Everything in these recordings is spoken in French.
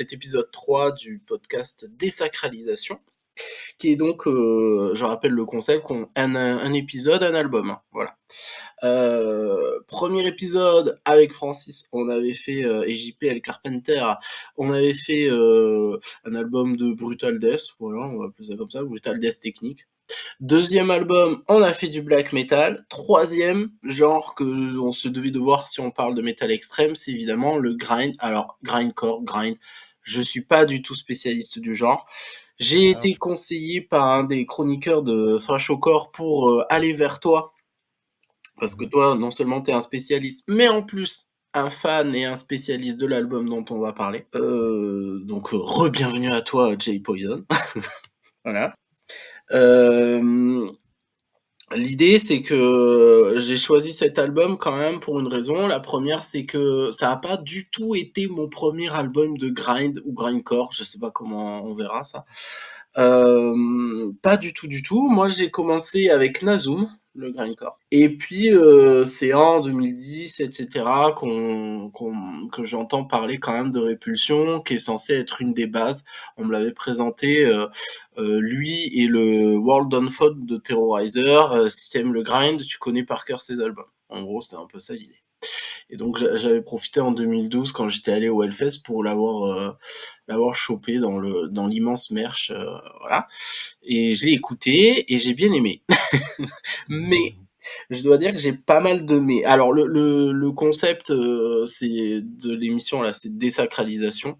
cet épisode 3 du podcast Désacralisation, qui est donc, je rappelle le concept, un épisode, un album, hein, voilà. Premier épisode avec Francis, on avait fait et JPL Carpenter, on avait fait un album de Brutal Death, voilà, on va appeler ça comme ça, Brutal Death technique. Deuxième album, on a fait du black metal. Troisième genre que on se devait de voir si on parle de métal extrême, c'est évidemment le grind. Alors grindcore, grind. Je suis pas du tout spécialiste du genre. J'ai été conseillé par un des chroniqueurs de Thrashcore pour aller vers toi, parce que toi, non seulement t'es un spécialiste, mais en plus un fan et un spécialiste de l'album dont on va parler. Donc re-bienvenue à toi, Jay Poison. Voilà. L'idée, c'est que j'ai choisi cet album quand même pour une raison. La première, c'est que ça n'a pas du tout été mon premier album de grind ou grindcore. Je sais pas comment on verra ça. Pas du tout, du tout. Moi, j'ai commencé avec Nazum, le grindcore. Et puis, c'est en 2010, etc., que j'entends parler quand même de Répulsion, qui est censé être une des bases. On me l'avait présenté, lui et le World on Fold de Terrorizer. Si t'aimes le grind, tu connais par cœur ses albums. En gros, c'était un peu ça l'idée. Et donc j'avais profité en 2012 quand j'étais allé au Hellfest pour l'avoir chopé dans l'immense merch, voilà. Et je l'ai écouté et j'ai bien aimé. Mais je dois dire que j'ai pas mal de mais. Alors le concept c'est de l'émission là, c'est désacralisation.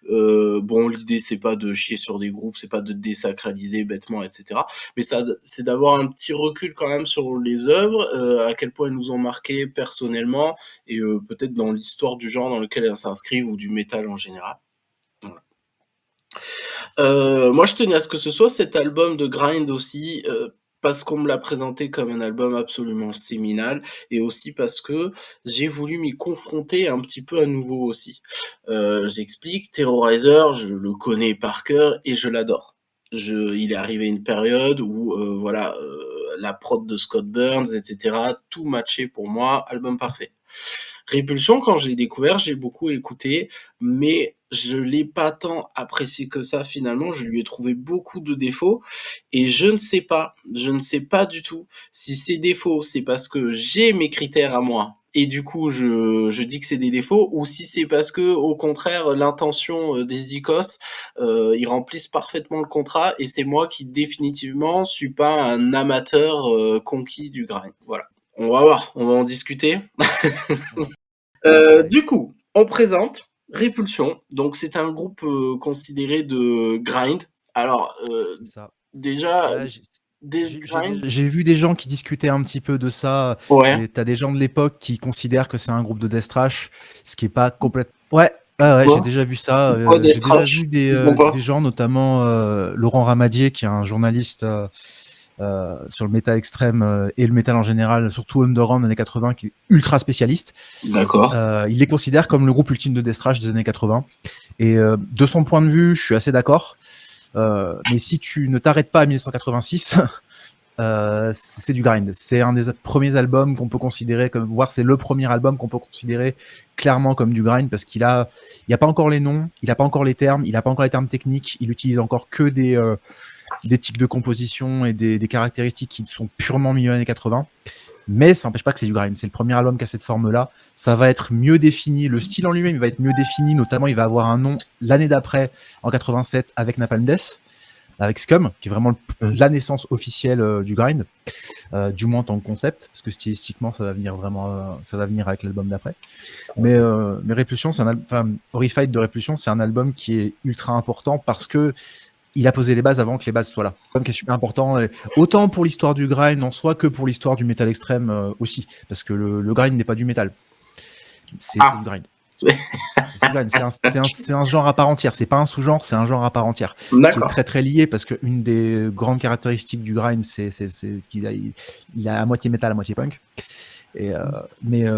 Bon, l'idée c'est pas de chier sur des groupes, c'est pas de désacraliser bêtement, etc. Mais ça, c'est d'avoir un petit recul quand même sur les œuvres, à quel point elles nous ont marqué personnellement et peut-être dans l'histoire du genre dans lequel elles s'inscrivent ou du métal en général. Voilà. Moi, je tenais à ce que ce soit cet album de grind aussi. Parce qu'on me l'a présenté comme un album absolument séminal, et aussi parce que j'ai voulu m'y confronter un petit peu à nouveau aussi. J'explique, Terrorizer, je le connais par cœur et je l'adore. Il est arrivé une période où, voilà, la prod de Scott Burns, etc., tout matchait pour moi, album parfait. Répulsion, quand j'ai découvert, j'ai beaucoup écouté, mais je l'ai pas tant apprécié que ça finalement. Je lui ai trouvé beaucoup de défauts et je ne sais pas du tout si ces défauts, c'est parce que j'ai mes critères à moi et du coup je dis que c'est des défauts, ou si c'est parce que au contraire l'intention des Icos, ils remplissent parfaitement le contrat et c'est moi qui définitivement suis pas un amateur conquis du grind. Voilà. On va voir, on va en discuter. Du coup, on présente Répulsion. Donc, c'est un groupe considéré de grind. Alors, C'est ça. déjà, Ouais, grind. j'ai vu des gens qui discutaient un petit peu de ça. Ouais. T'as des gens de l'époque qui considèrent que c'est un groupe de death thrash, ce qui est pas complètement. Ouais, j'ai déjà vu ça. J'ai déjà vu des gens, notamment Laurent Ramadier, qui est un journaliste sur le métal extrême et le métal en général, surtout underground années 80, qui est ultra spécialiste. D'accord. Il les considère comme le groupe ultime de death thrash des années 80. Et de son point de vue, je suis assez d'accord. Mais si tu ne t'arrêtes pas à 1986, c'est du grind. C'est un des premiers albums qu'on peut considérer comme, voire c'est le premier album qu'on peut considérer clairement comme du grind, parce il a pas encore les noms, il a pas encore les termes, il a pas encore les termes techniques, il utilise encore que des types de composition et des caractéristiques qui sont purement milieu années 80. Mais ça n'empêche pas que c'est du grind. C'est le premier album qui a cette forme-là. Ça va être mieux défini. Le style en lui-même, il va être mieux défini. Notamment, il va avoir un nom l'année d'après, en 87, avec Napalm Death, avec Scum, qui est vraiment la naissance officielle du grind, du moins en tant que concept, parce que stylistiquement, ça va venir vraiment, ça va venir avec l'album d'après. Mais Répulsion, Horrified de Répulsion, c'est un album qui est ultra important parce que il a posé les bases avant que les bases soient là. Un album qui est super important, autant pour l'histoire du grind en soi que pour l'histoire du métal extrême aussi, parce que le grind n'est pas du métal. C'est du grind. C'est un genre à part entière. C'est pas un sous-genre, c'est un genre à part entière. Qui est très très lié, parce qu'une des grandes caractéristiques du grind, c'est qu'il il a à moitié métal, à moitié punk. Mais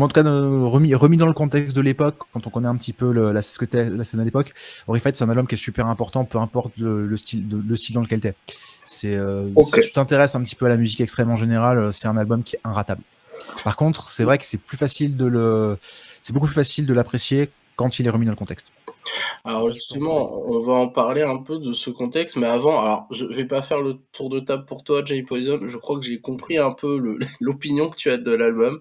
en tout cas, remis dans le contexte de l'époque, quand on connaît un petit peu la scène à l'époque, Horrified, c'est un album qui est super important, peu importe le style dans lequel t'es. Si tu t'intéresses un petit peu à la musique extrême en général, c'est un album qui est inratable. Par contre, c'est vrai que c'est beaucoup plus facile de l'apprécier quand il est remis dans le contexte. Comme Alors ça, je peux en parler. justement, on va en parler un peu de ce contexte, mais avant, alors je vais pas faire le tour de table pour toi, Jay Poison. Je crois que j'ai compris un peu l'opinion que tu as de l'album,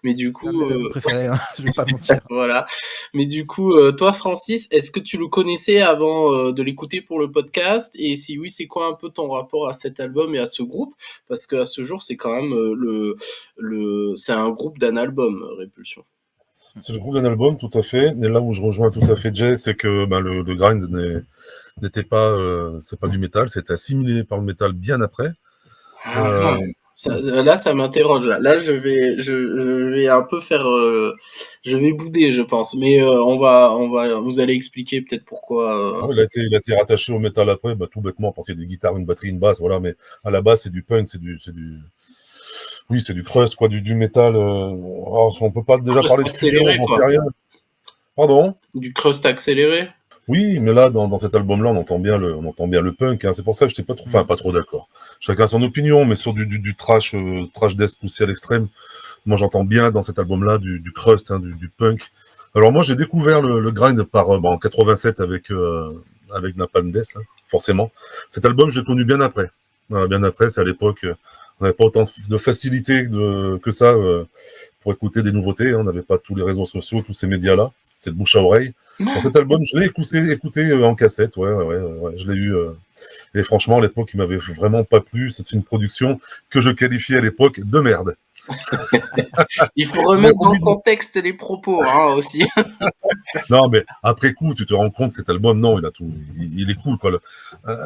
mais du C'est un de coup, mes albums préférés, hein, je vais pas mentir. voilà. Mais du coup, toi, Francis, est-ce que tu le connaissais avant de l'écouter pour le podcast? Et si oui, c'est quoi un peu ton rapport à cet album et à ce groupe? Parce qu'à ce jour, c'est quand même c'est un groupe d'un album, Répulsion. C'est le groupe d'un album, tout à fait. Et là où je rejoins tout à fait Jay, c'est que le grind n'était pas, c'est pas du métal, c'était assimilé par le métal bien après. Ah, là, ça m'interroge. Là, je vais un peu faire, je vais bouder, je pense. Mais vous allez expliquer peut-être pourquoi. Il a été rattaché au métal après, tout bêtement, parce qu'il y a des guitares, une batterie, une basse, voilà. Mais à la base, c'est du punk, oui, c'est du crust, quoi, du métal. Alors, on peut pas déjà Crust parler de fusion, accéléré, j'en quoi. sais rien. Pardon? Du crust accéléré. Oui, mais là, dans cet album-là, on entend bien le punk, hein. C'est pour ça que je n'étais pas trop, enfin, pas trop d'accord. Chacun son opinion, mais sur du trash, trash death poussé à l'extrême. Moi, j'entends bien dans cet album-là du crust, hein, du punk. Alors moi, j'ai découvert le grind en 87 avec Napalm Death, hein, forcément. Cet album, je l'ai connu bien après. Voilà, bien après, c'est à l'époque, on n'avait pas autant de facilité que ça pour écouter des nouveautés. Hein. On n'avait pas tous les réseaux sociaux, tous ces médias-là. C'est de bouche à oreille. Dans cet album, je l'ai écouté en cassette, ouais, je l'ai eu. Et franchement, à l'époque, il m'avait vraiment pas plu. C'est une production que je qualifiais à l'époque de merde. Il faut remettre dans le contexte les propos, hein, aussi. Non, mais après coup, tu te rends compte, cet album, non, il est cool, quoi.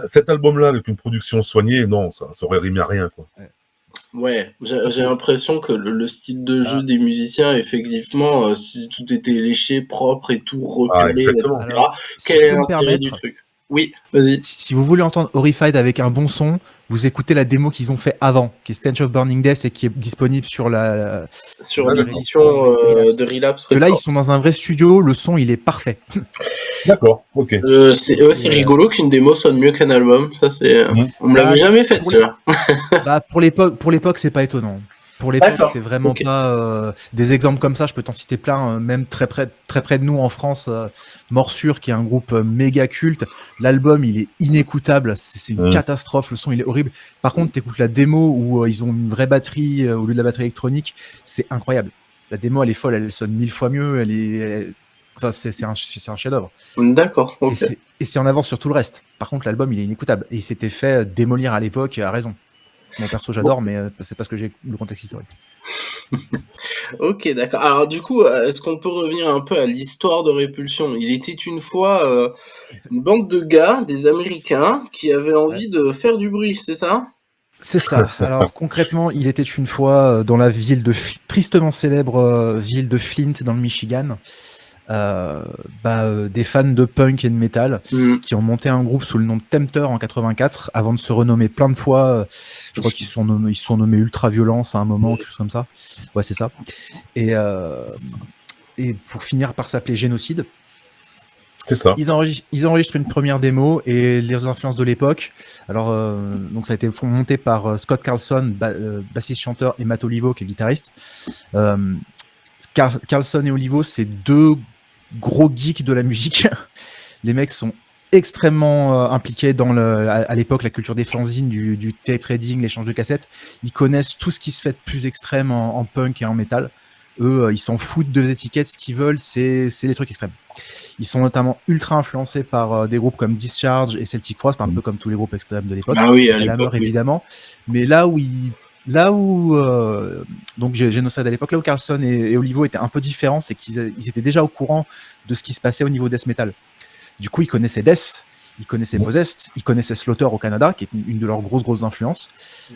Cet album-là, avec une production soignée, non, ça aurait rimé à rien, quoi. Ouais, j'ai l'impression que le style de jeu des musiciens, effectivement, si tout était léché, propre et tout recalé, exactement. etc. Alors, Quel si est je peux me l'intérêt du permettre, truc? Oui, vas-y. si vous voulez entendre Horrified avec un bon son, vous écoutez la démo qu'ils ont fait avant, qui est Stench of Burning Death et qui est disponible sur Sur Ah, l'édition Relapse. de Relapse Que là, ils Records. sont dans un vrai studio, le son il est parfait. D'accord, ok. C'est rigolo qu'une démo sonne mieux qu'un album. Ça, c'est. On me l'avait jamais fait, celui-là. Pour l'époque, c'est pas étonnant. Pour l'époque, D'accord, c'est vraiment ok. pas des exemples comme ça. Je peux t'en citer plein, même très près de nous en France. Morsure, qui est un groupe méga culte. L'album, il est inécoutable. C'est une catastrophe. Le son, il est horrible. Par contre, t'écoutes la démo où ils ont une vraie batterie au lieu de la batterie électronique. C'est incroyable. La démo, elle est folle. Elle sonne 1000 fois mieux. C'est un chef-d'œuvre. D'accord, ok. Et c'est en avance sur tout le reste. Par contre, l'album, il est inécoutable. Et il s'était fait démolir à l'époque, à raison. Mon perso, j'adore, mais c'est parce que j'ai le contexte historique. Ok, d'accord. Alors, du coup, est-ce qu'on peut revenir un peu à l'histoire de Répulsion? Il était une fois une bande de gars, des Américains, qui avaient envie de faire du bruit, c'est ça? C'est ça. Alors concrètement, il était une fois dans la ville tristement célèbre ville de Flint, dans le Michigan. Des fans de punk et de metal qui ont monté un groupe sous le nom de Tempter en 84 avant de se renommer plein de fois. Je crois qu'ils se sont nommés Ultra Violence à un moment, quelque chose comme ça. Ouais, c'est ça. Et pour finir par s'appeler Génocide. C'est ça. Ils enregistrent une première démo et les influences de l'époque. Alors, donc ça a été monté par Scott Carlson, bassiste chanteur, et Matt Olivo, qui est guitariste. Carlson et Olivo, c'est deux gros geeks de la musique. Les mecs sont extrêmement impliqués dans à l'époque la culture des fanzines, du tape trading, l'échange de cassettes. Ils connaissent tout ce qui se fait de plus extrême en punk et en métal. Eux, ils s'en foutent de étiquettes. Ce qu'ils veulent, c'est les trucs extrêmes. Ils sont notamment ultra influencés par des groupes comme Discharge et Celtic Frost, un peu comme tous les groupes extrêmes de l'époque. Ah oui, à l'époque, oui. évidemment. Mais donc Génocide à l'époque, là où Carlson et Olivo étaient un peu différents, c'est qu'ils étaient déjà au courant de ce qui se passait au niveau death metal. Du coup, ils connaissaient Death, ils connaissaient Possessed, ils connaissaient Slaughter au Canada, qui est une de leurs grosses influences.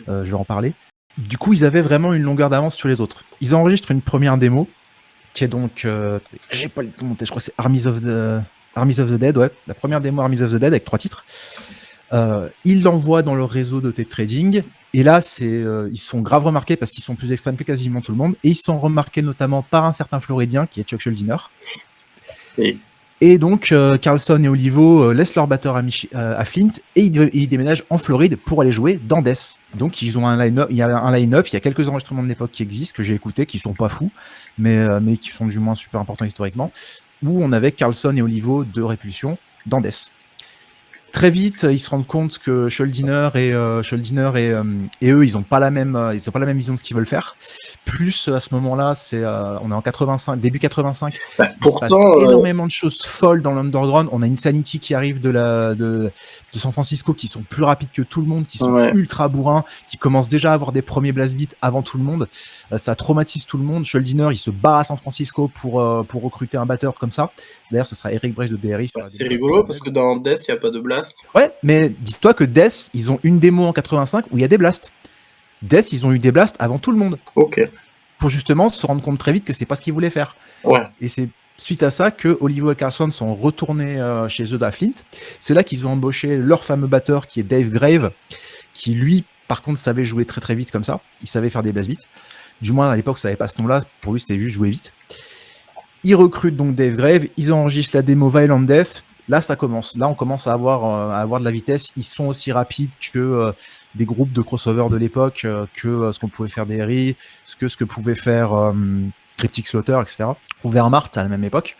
Je vais en parler. Du coup, ils avaient vraiment une longueur d'avance sur les autres. Ils enregistrent une première démo, qui est donc, j'ai pas le commenté, je crois que c'est Armies of the Dead, ouais, la première démo Armies of the Dead avec 3 titres. Ils l'envoient dans leur réseau de tape trading, et là, ils se font grave remarquer parce qu'ils sont plus extrêmes que quasiment tout le monde, et ils sont remarqués notamment par un certain Floridien qui est Chuck Schuldiner. Et donc, Carlson et Olivo laissent leur batteur à Flint et ils déménagent en Floride pour aller jouer dans Death. Donc, il y a un line-up, il y a quelques enregistrements de l'époque qui existent, que j'ai écoutés, qui sont pas fous, mais qui sont du moins super importants historiquement. où on avait Carlson et Olivo de Répulsion dans Death. Très vite, ils se rendent compte que Schuldiner et eux, ils n'ont pas la même vision de ce qu'ils veulent faire. Plus à ce moment-là, on est en 85, début 85. Bah, Il se passe énormément de choses folles dans l'Underground. On a Insanity qui arrive de San Francisco, qui sont plus rapides que tout le monde, qui sont ultra bourrins, qui commencent déjà à avoir des premiers blast beats avant tout le monde. Ça traumatise tout le monde. Schuldiner, il se barre à San Francisco pour recruter un batteur comme ça. D'ailleurs, ce sera Eric Brecht de DRI. C'est rigolo parce que dans Death, il n'y a pas de blast. Ouais, mais dis-toi que Death, ils ont une démo en 85 où il y a des blasts. Death, ils ont eu des blasts avant tout le monde. Ok. Pour justement se rendre compte très vite que c'est pas ce qu'ils voulaient faire. Ouais. Et c'est suite à ça que Olivo et Carlson sont retournés chez eux à Flint. C'est là qu'ils ont embauché leur fameux batteur qui est Dave Grave, qui lui, par contre, savait jouer très très vite comme ça. Il savait faire des blast beats. Du moins, à l'époque, ça n'avait pas ce nom-là. Pour lui, c'était juste jouer vite. Ils recrutent donc Dave Grave. Ils enregistrent la démo Violent Death. Là, ça commence. Là, on commence à avoir de la vitesse. Ils sont aussi rapides que des groupes de crossover de l'époque, que ce qu'on pouvait faire DRI, ce que pouvait faire Cryptic Slaughter, etc. Ou Wehrmacht à la même époque.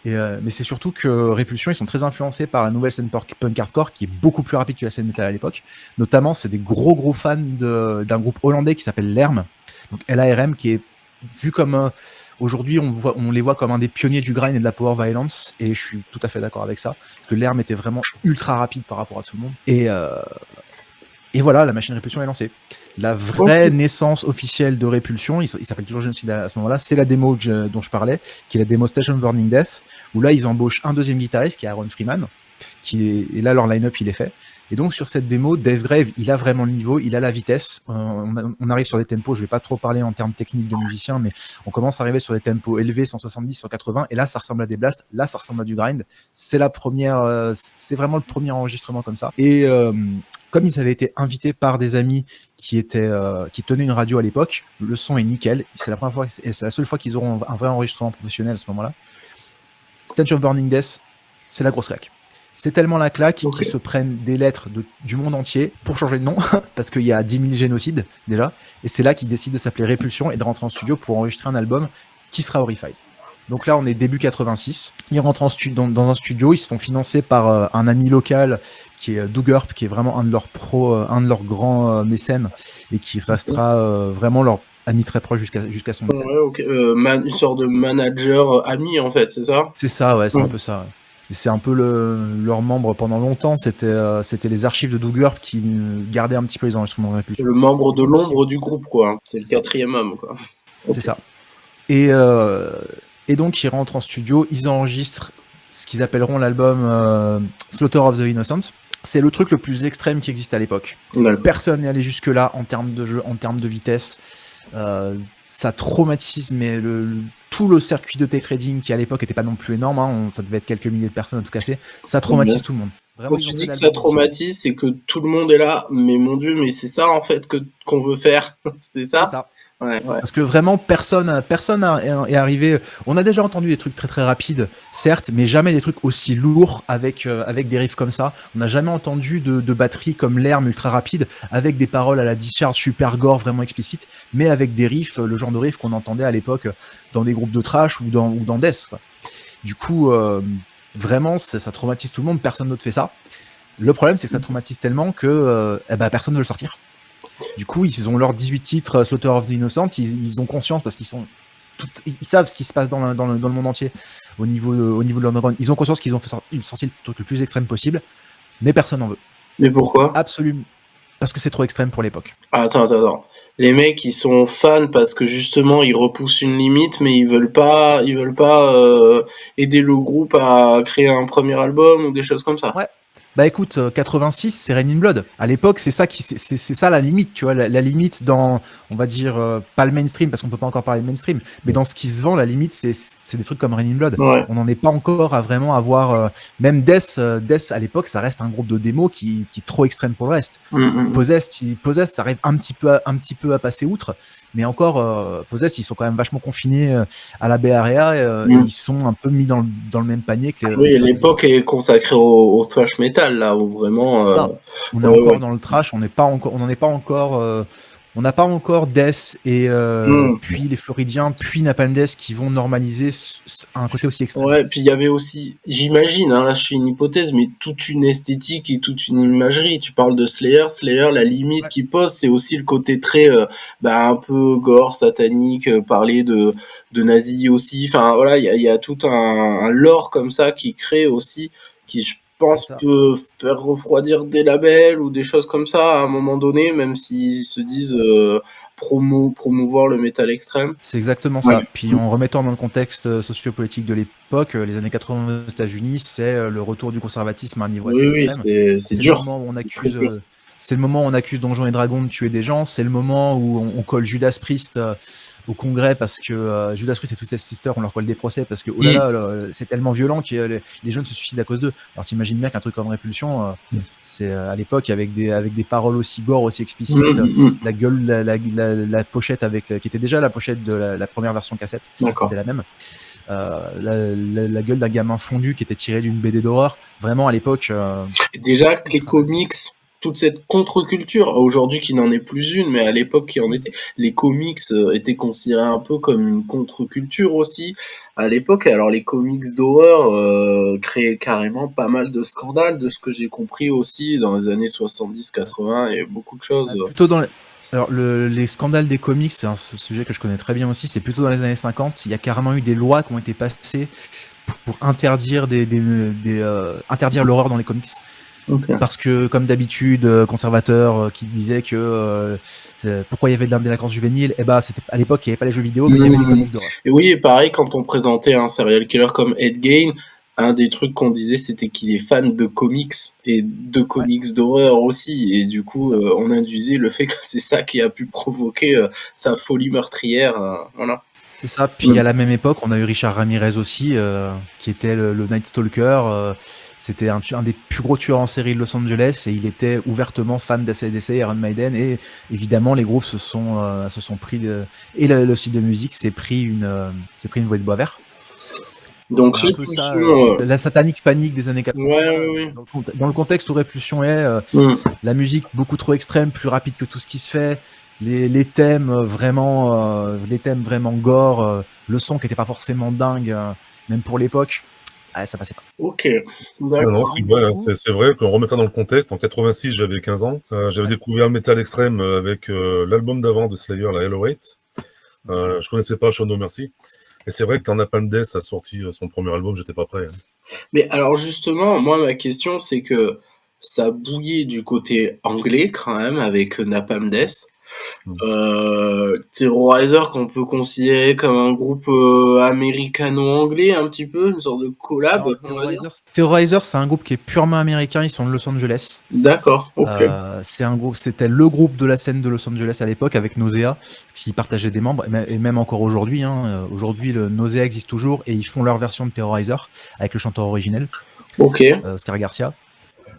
Mais c'est surtout que Répulsion, ils sont très influencés par la nouvelle scène punk hardcore qui est beaucoup plus rapide que la scène metal à l'époque. Notamment, c'est des gros fans d'un groupe hollandais qui s'appelle LARM. Donc LARM, qui est vu comme... Aujourd'hui, on les voit comme un des pionniers du grind et de la power violence, et je suis tout à fait d'accord avec ça, parce que l'herbe était vraiment ultra rapide par rapport à tout le monde. Et voilà, la machine Répulsion est lancée. La vraie naissance officielle de Répulsion, il s'appelle toujours Genocide à ce moment-là, c'est la démo dont je parlais, qui est la démo Station Burning Death, où là, ils embauchent un deuxième guitariste, qui est Aaron Freeman, et là, leur line-up, il est fait. Et donc, sur cette démo, Dave Grave, il a vraiment le niveau, il a la vitesse. On arrive sur des tempos, je vais pas trop parler en termes techniques de musicien, mais on commence à arriver sur des tempos élevés, 170, 180, et là, ça ressemble à des blasts, là, ça ressemble à du grind. C'est vraiment le premier enregistrement comme ça. Et comme ils avaient été invités par des amis qui tenaient une radio à l'époque, le son est nickel. C'est la première fois, et c'est la seule fois qu'ils auront un vrai enregistrement professionnel à ce moment-là. Stench of Burning Death, c'est la grosse claque. C'est tellement la claque qu'ils se prennent des lettres du monde entier pour changer de nom, parce qu'il y a 10 000 génocides déjà, et c'est là qu'ils décident de s'appeler Répulsion et de rentrer en studio pour enregistrer un album qui sera Horrified. Donc là, on est début 86. Ils rentrent dans un studio, ils se font financer par un ami local qui est Doug Earp, qui est vraiment un de leurs grands mécènes, et qui restera vraiment leur ami très proche jusqu'à son décès. Une sorte de manager ami, en fait, c'est ça ? C'est ça, ouais, c'est un peu ça. Ouais. C'est un peu leur membre pendant longtemps, c'était les archives de Doug Earp qui gardaient un petit peu les enregistrements de Répulsion. C'est le membre de l'ombre du groupe, quoi. C'est le quatrième homme, quoi. C'est ça. Et donc, ils rentrent en studio, ils enregistrent ce qu'ils appelleront l'album Slaughter of the Innocent. C'est le truc le plus extrême qui existe à l'époque. Personne n'est allé jusque-là en termes de jeu, en termes de vitesse. Ça traumatise, mais tout le circuit de tech trading qui à l'époque n'était pas non plus énorme, hein, ça devait être quelques milliers de personnes à tout casser, ça traumatise tout le monde. Vraiment, quand tu dis que ça traumatise, c'est que tout le monde est là, mais mon Dieu, mais c'est ça en fait qu'on veut faire, c'est ça ? C'est ça. Ouais. Parce que vraiment personne est arrivé. On a déjà entendu des trucs très très rapides, certes, mais jamais des trucs aussi lourds avec des riffs comme ça. On n'a jamais entendu de batterie comme l'herbe ultra rapide avec des paroles à la Discharge super gore vraiment explicites, mais avec des riffs, le genre de riffs qu'on entendait à l'époque dans des groupes de trash ou dans Death, quoi. Du coup, vraiment, ça traumatise tout le monde. Personne d'autre fait ça. Le problème, c'est que ça traumatise tellement que personne ne veut le sortir. Du coup, ils ont leurs 18 titres Slaughter of the Innocent, ils ont conscience parce qu'ils savent ce qui se passe dans le monde entier au niveau de l'underground. Ils ont conscience qu'ils ont sorti le truc le plus extrême possible, mais personne n'en veut. Mais pourquoi ? Absolument. Parce que c'est trop extrême pour l'époque. Attends. Les mecs, ils sont fans parce que justement, ils repoussent une limite, mais ils veulent pas aider le groupe à créer un premier album ou des choses comme ça. Ouais. Bah écoute, 86, c'est Rain in Blood. À l'époque, c'est ça la limite, tu vois, la limite dans, on va dire, pas le mainstream, parce qu'on peut pas encore parler de mainstream, mais dans ce qui se vend, la limite, c'est des trucs comme Rain in Blood. Ouais. On n'en est pas encore à vraiment avoir, même Death, à l'époque, ça reste un groupe de démos qui est trop extrême pour le reste. Possessed, ça arrive un petit peu à passer outre, mais encore, Possessed, ils sont quand même vachement confinés à la Bay Area, et ils sont un peu mis dans le même panier que les... Oui, l'époque est consacrée au thrash metal, là, où vraiment... C'est ça. On est encore dans le trash, on n'en est pas encore on n'a pas encore Death et puis les Floridiens, puis Napalm Death qui vont normaliser un côté aussi extrême. Ouais, puis il y avait aussi, j'imagine, hein, là je fais une hypothèse, mais toute une esthétique et toute une imagerie. Tu parles de Slayer, la limite qu'il pose, c'est aussi le côté très, un peu gore, satanique, parler de nazis aussi. Enfin voilà, il y a tout un lore comme ça qui crée aussi, qui je pense peut faire refroidir des labels ou des choses comme ça à un moment donné, même s'ils se disent promouvoir le métal extrême. C'est exactement ça. Puis en remettant dans le contexte sociopolitique de l'époque, les années 80 aux États-Unis, c'est le retour du conservatisme à un niveau assez extrême. C'est dur. C'est le moment où on accuse Donjons et Dragons de tuer des gens. C'est le moment où on colle Judas Priest au Congrès parce que Judas Priest et Twisted Sister, on leur colle des procès parce que c'est tellement violent que les jeunes se suicident à cause d'eux. Alors t'imagines bien qu'un truc comme Répulsion, c'est à l'époque avec des paroles aussi gore, aussi explicites, la gueule, la pochette qui était déjà la pochette de la première version cassette, c'était la même. La gueule d'un gamin fondu qui était tiré d'une BD d'horreur. Vraiment à l'époque. Déjà que les comics, toute cette contre-culture, aujourd'hui qui n'en est plus une, mais à l'époque qui en était, les comics étaient considérés un peu comme une contre-culture aussi à l'époque. Alors les comics d'horreur créaient carrément pas mal de scandales, de ce que j'ai compris aussi dans les années 70-80 et beaucoup de choses. Plutôt dans Alors les scandales des comics, c'est un sujet que je connais très bien aussi, c'est plutôt dans les années 50, il y a carrément eu des lois qui ont été passées pour interdire interdire l'horreur dans les comics. Okay. Parce que, comme d'habitude, conservateurs qui disaient que pourquoi il y avait de la délinquance juvénile, c'était à l'époque il n'y avait pas les jeux vidéo, mais il y avait les comics d'horreur. Et oui, et pareil, quand on présentait un serial killer comme Ed Gein, un des trucs qu'on disait, c'était qu'il est fan de comics et de comics d'horreur aussi, et du coup, on induisait le fait que c'est ça qui a pu provoquer sa folie meurtrière, voilà. C'est ça. Puis à la même époque, on a eu Richard Ramirez aussi, qui était le Night Stalker. C'était un des plus gros tueurs en série de Los Angeles et il était ouvertement fan d'ACDC, Iron Maiden, et évidemment les groupes se sont pris et le style de musique s'est pris une voie de bois vert. Donc un peu ça, la satanique panique des années 80. Ouais. Dans le contexte où Répulsion est, la musique beaucoup trop extrême, plus rapide que tout ce qui se fait. Les thèmes vraiment gore, le son qui était pas forcément dingue, même pour l'époque, ça passait pas. Ok, d'accord. Non, c'est vrai qu'on remet ça dans le contexte. En 86, j'avais 15 ans. J'avais découvert le métal extrême avec l'album d'avant de Slayer, la Hello Hate. Je connaissais pas Show No Mercy. Et c'est vrai que quand Napalm Death a sorti son premier album, j'étais pas prêt. Mais alors justement, moi ma question c'est que ça bouillait du côté anglais quand même avec Napalm Death. Terrorizer qu'on peut considérer comme un groupe américano-anglais un petit peu, une sorte de collab. Terrorizer, c'est un groupe qui est purement américain, ils sont de Los Angeles. D'accord, ok. C'était le groupe de la scène de Los Angeles à l'époque avec Nausea, qui partageait des membres, et même encore aujourd'hui. Aujourd'hui, le Nausea existe toujours et ils font leur version de Terrorizer avec le chanteur originel, Oscar Garcia.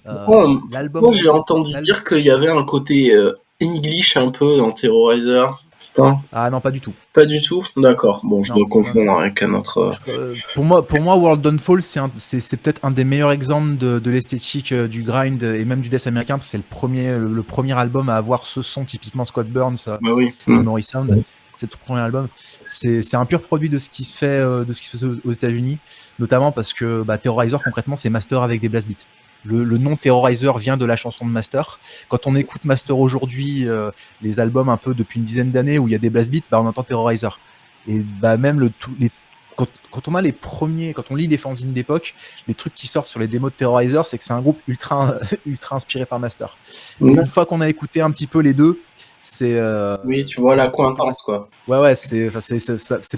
Moi j'ai entendu dire qu'il y avait un côté English un peu dans Terrorizer. Putain. Ah non, pas du tout. Pas du tout. D'accord. Bon, je dois confondre avec un autre. Pour moi, World Downfall, c'est peut-être un des meilleurs exemples de l'esthétique du grind et même du death américain. Parce que c'est le premier album à avoir ce son typiquement Scott Burns, Memory Sound. C'est le premier album. C'est un pur produit de ce qui se fait, aux États-Unis, notamment parce que Terrorizer concrètement c'est Master avec des blast beats. Le nom Terrorizer vient de la chanson de Master. Quand on écoute Master aujourd'hui, les albums un peu depuis une dizaine d'années où il y a des blast beats, on entend Terrorizer. Et même quand on lit les fanzines d'époque, les trucs qui sortent sur les démos de Terrorizer, c'est que c'est un groupe ultra inspiré par Master. Et une fois qu'on a écouté un petit peu les deux, c'est oui, tu vois la coïncidence quoi. Ouais, c'est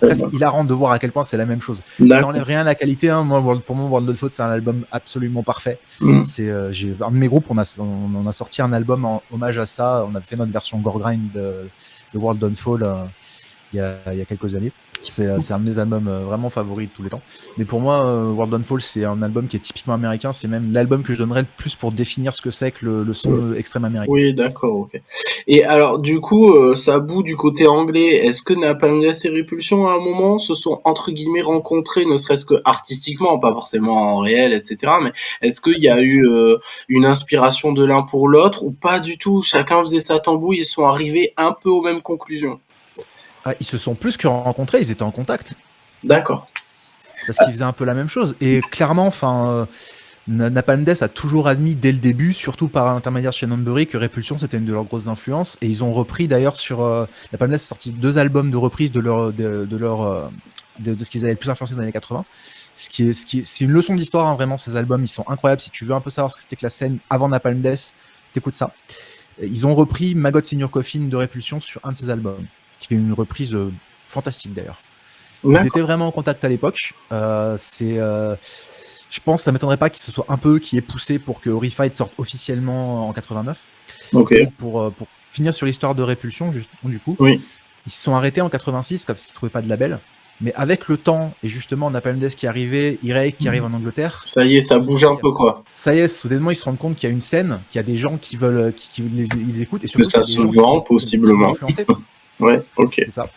presque hilarant de voir à quel point c'est la même chose. Ça enlève rien à la qualité, hein. Pour moi, World Downfall, c'est un album absolument parfait. C'est un de mes groupes, on a sorti un album en hommage à ça. On a fait notre version gore grind de World Downfall il y a quelques années. C'est un de mes albums vraiment favoris de tous les temps. Mais pour moi, World Downfall, c'est un album qui est typiquement américain. C'est même l'album que je donnerais le plus pour définir ce que c'est que le son extrême américain. Oui, d'accord, ok. Et alors, du coup, ça bout du côté anglais. Est-ce que Napalm Death et Répulsion, à un moment, se sont, entre guillemets, rencontrés, ne serait-ce que artistiquement, pas forcément en réel, etc., mais est-ce qu'il y a eu une inspiration de l'un pour l'autre, ou pas du tout? Chacun faisait sa tambouille, ils sont arrivés un peu aux mêmes conclusions. Ah, ils se sont plus que rencontrés, ils étaient en contact. D'accord. Parce qu'ils faisaient un peu la même chose. Et clairement, enfin, Napalm Death a toujours admis dès le début, surtout par l'intermédiaire de Shane Embury, que Répulsion c'était une de leurs grosses influences. Et ils ont repris d'ailleurs sur Napalm Death a sorti 2 albums de reprise de ce qu'ils avaient le plus influencé dans les années 80. C'est une leçon d'histoire, hein, vraiment. Ces albums, ils sont incroyables. Si tu veux un peu savoir ce que c'était que la scène avant Napalm Death, t'écoutes ça. Ils ont repris Maggot in Your Coffin de Répulsion sur un de ces albums, qui est une reprise fantastique d'ailleurs. Ils étaient vraiment en contact à l'époque. Je pense, ça m'étonnerait pas que ce soit un peu qui ait poussé pour que Horrified sorte officiellement en 89. Okay. Pour finir sur l'histoire de Répulsion, justement, du coup, oui. Ils se sont arrêtés en 86 parce qu'ils trouvaient pas de label. Mais avec le temps, et justement Napalm Death qui est arrivé, Earache qui arrive en Angleterre. Ça y est, ça bouge un peu, quoi. Ça y est, soudainement, ils se rendent compte qu'il y a une scène, qu'il y a des gens qui veulent, qui les écoutent. Et surtout, que ça se vend, possiblement. Ouais, ok. C'est ça.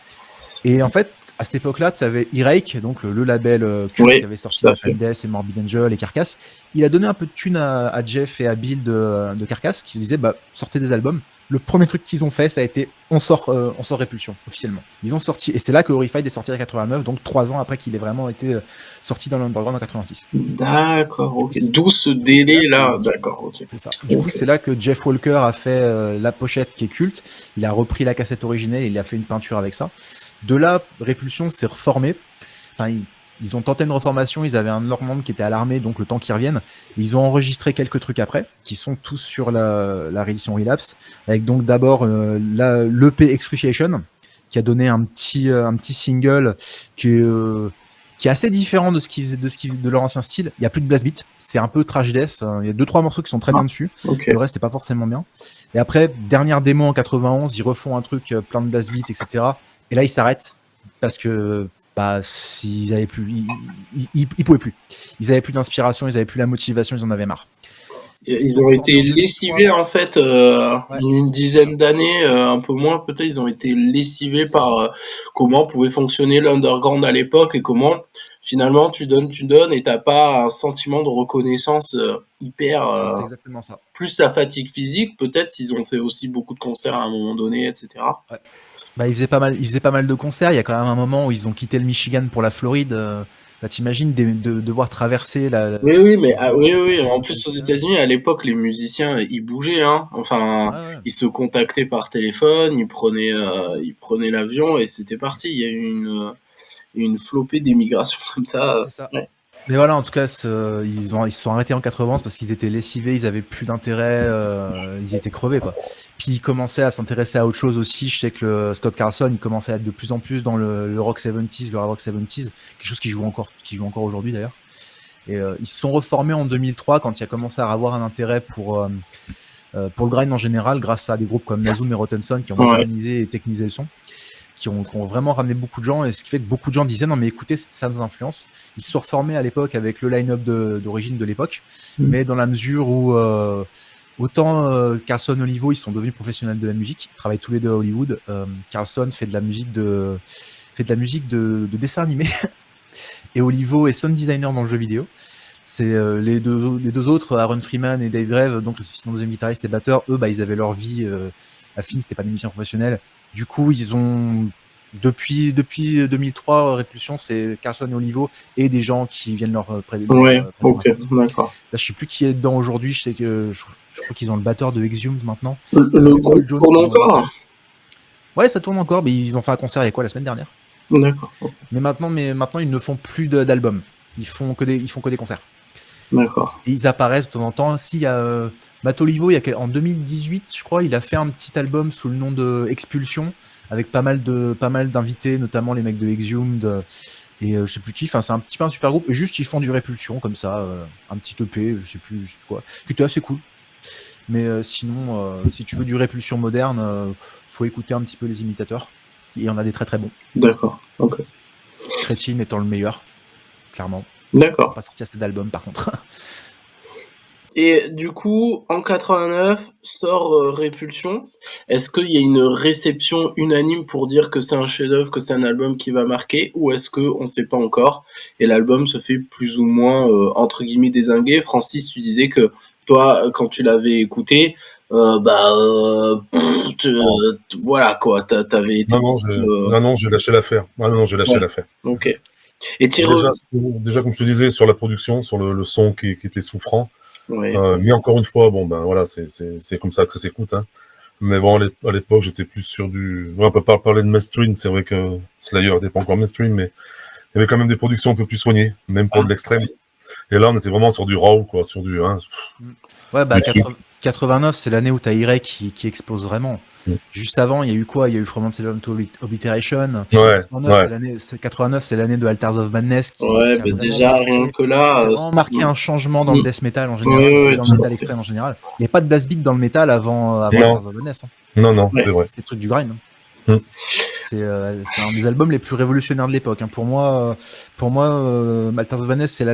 Et en fait, à cette époque-là, tu avais Earache, donc le label qui avait sorti Napalm Death et Morbid Angel et Carcass. Il a donné un peu de thune à Jeff et à Bill de Carcass qui disaient sortez des albums. Le premier truc qu'ils ont fait, ça a été on sort Répulsion officiellement. Ils ont sorti, et c'est là que Horrified est sorti en 89, donc 3 ans après qu'il ait vraiment été sorti dans l'underground en 86. D'accord, ok. D'où ce délai-là, d'accord, ok. C'est ça. Du coup, c'est là que Jeff Walker a fait la pochette qui est culte. Il a repris la cassette originelle et il a fait une peinture avec ça. De là, Répulsion s'est reformé. Enfin, ils ont tenté une reformation, ils avaient un de leurs membres qui était à l'armée, donc le temps qu'ils reviennent. Ils ont enregistré quelques trucs après, qui sont tous sur la réédition Relapse, avec donc d'abord l'EP Excruciation, qui a donné un petit single qui est assez différent de ce qu'ils faisaient de leur ancien style. Il n'y a plus de blast beat, c'est un peu trash death. Il y a 2-3 morceaux qui sont très bien dessus. Okay. Le reste n'est pas forcément bien. Et après, dernière démo en 91, ils refont un truc plein de blast beats, etc. Et là, ils s'arrêtent parce que ils avaient plus, ils pouvaient plus. Ils avaient plus d'inspiration, ils avaient plus la motivation, ils en avaient marre. Ils ont été lessivés en fait une dizaine d'années, un peu moins peut-être. Ils ont été lessivés par comment pouvait fonctionner l'underground à l'époque et comment finalement tu donnes et t'as pas un sentiment de reconnaissance hyper. C'est exactement ça. Plus la fatigue physique, peut-être s'ils ont fait aussi beaucoup de concerts à un moment donné, etc. Ouais. Ils faisaient pas mal de concerts. Il y a quand même un moment où ils ont quitté le Michigan pour la Floride. T'imagines de devoir traverser la. Oui, mais oui. En plus, aux États-Unis, à l'époque, les musiciens, ils bougeaient, hein. Enfin, ils se contactaient par téléphone, ils prenaient l'avion et c'était parti. Il y a eu une flopée d'émigration comme ça. C'est ça. Ouais. Mais voilà, en tout cas, ils se sont arrêtés en 80 parce qu'ils étaient lessivés, ils avaient plus d'intérêt, ils étaient crevés, quoi. Puis ils commençaient à s'intéresser à autre chose aussi. Je sais que Scott Carlson, il commençait à être de plus en plus dans le rock 70s, le hard rock 70s, quelque chose qui joue encore aujourd'hui d'ailleurs. Et ils se sont reformés en 2003 quand il a commencé à avoir un intérêt pour le grind en général, grâce à des groupes comme Nazum et Rotten Son qui ont organisé et technisé le son. Qui ont vraiment ramené beaucoup de gens, et ce qui fait que beaucoup de gens disaient non mais écoutez, ça nous influence. Ils se sont reformés à l'époque avec le line-up d'origine de l'époque, mais dans la mesure où autant Carlson et Olivo, ils sont devenus professionnels de la musique, ils travaillent tous les deux à Hollywood. Carlson fait de la musique de dessin animé et Olivo est sound designer dans le jeu vidéo. C'est les deux autres, Aaron Freeman et Dave Grave, donc les deuxième guitaristes et batteurs, eux ils avaient leur vie à Finn, c'était pas des musiciens professionnels. Du coup, ils ont depuis 2003, Répulsion, c'est Carlson et Olivo et des gens qui viennent leur prêter. Ok, d'accord. Là, je sais plus qui est dedans aujourd'hui. Je sais que je crois qu'ils ont le batteur de Exhumed maintenant. Le groupe tourne encore. Ouais, ça tourne encore. Mais ils ont fait un concert il y a quoi la semaine dernière. D'accord. Mais maintenant, ils ne font plus d'albums. Ils font que des concerts. D'accord. Et ils apparaissent de temps en temps. S'il y a Matt Olivo, en 2018, je crois, il a fait un petit album sous le nom de Expulsion, avec pas mal d'invités, notamment les mecs de Exhumed et je sais plus qui. Enfin, c'est un petit peu un super groupe. Et juste, ils font du Répulsion comme ça, un petit EP, je sais plus quoi, qui était assez cool. Mais sinon, si tu veux du Répulsion moderne, faut écouter un petit peu les imitateurs. Et il y en a des très très bons. D'accord. Ok. Crétine étant le meilleur, clairement. D'accord. On va pas sortir cet album par contre. Et du coup, en 89, sort Répulsion. Est-ce qu'il y a une réception unanime pour dire que c'est un chef-d'œuvre, que c'est un album qui va marquer, ou est-ce qu'on ne sait pas encore et l'album se fait plus ou moins, entre guillemets, dézinguer? Francis, tu disais que toi, quand tu l'avais écouté, voilà quoi, t'avais été... Non, j'ai lâché l'affaire. J'ai lâché l'affaire. Ok. Et déjà, comme je te disais, sur la production, sur le son qui était souffrant. Ouais. Mais encore une fois, bon, ben voilà, c'est comme ça que ça s'écoute. Hein. Mais bon, à l'époque, j'étais plus sur du... Ouais, on peut pas parler de mainstream, c'est vrai que Slayer n'était pas encore mainstream, mais il y avait quand même des productions un peu plus soignées, même pour de l'extrême. Et là, on était vraiment sur du raw, quoi, sur du... Hein, ouais, 89, c'est l'année où t'as Ire qui explose vraiment. Juste avant, il y a eu quoi? Il y a eu From Anselm to Obliteration. 89, c'est l'année de Altars of Madness. Déjà, rien que là... Ça a vraiment marqué un changement dans le death metal en général, dans le metal extrême en général. Il n'y a pas de blast beat dans le metal avant Altars of Madness. Hein. Non, c'est vrai. C'était le truc du grind. Hein. C'est un des albums les plus révolutionnaires de l'époque. Hein. Pour moi, Altars of Madness, c'est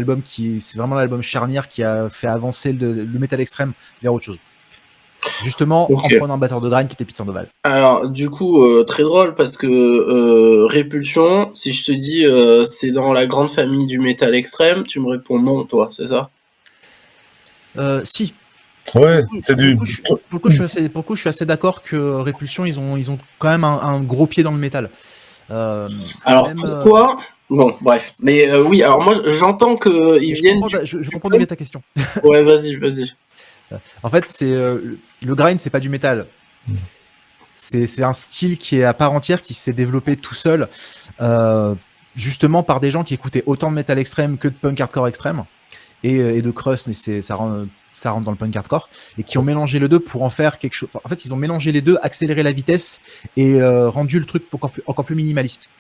vraiment l'album charnière qui a fait avancer le metal extrême vers autre chose. Justement, en prenant un batteur de grind qui était Pete Sandoval. Alors, du coup, très drôle parce que Répulsion, si je te dis c'est dans la grande famille du métal extrême, tu me réponds non, toi, c'est ça? Si. Ouais, c'est du... Pour le coup, je suis assez d'accord que Répulsion, ils ont quand même un gros pied dans le métal. Alors, pourquoi Bon, bref. Mais oui, alors moi, j'entends qu'ils viennent... Je comprends bien ta question. Ouais, vas-y. En fait, le grind, c'est pas du métal. C'est un style qui est à part entière, qui s'est développé tout seul, justement par des gens qui écoutaient autant de métal extrême que de punk hardcore extrême et de crust, mais ça rentre dans le punk hardcore, et qui ont mélangé les deux pour en faire quelque chose. En fait, ils ont mélangé les deux, accéléré la vitesse et rendu le truc encore plus minimaliste.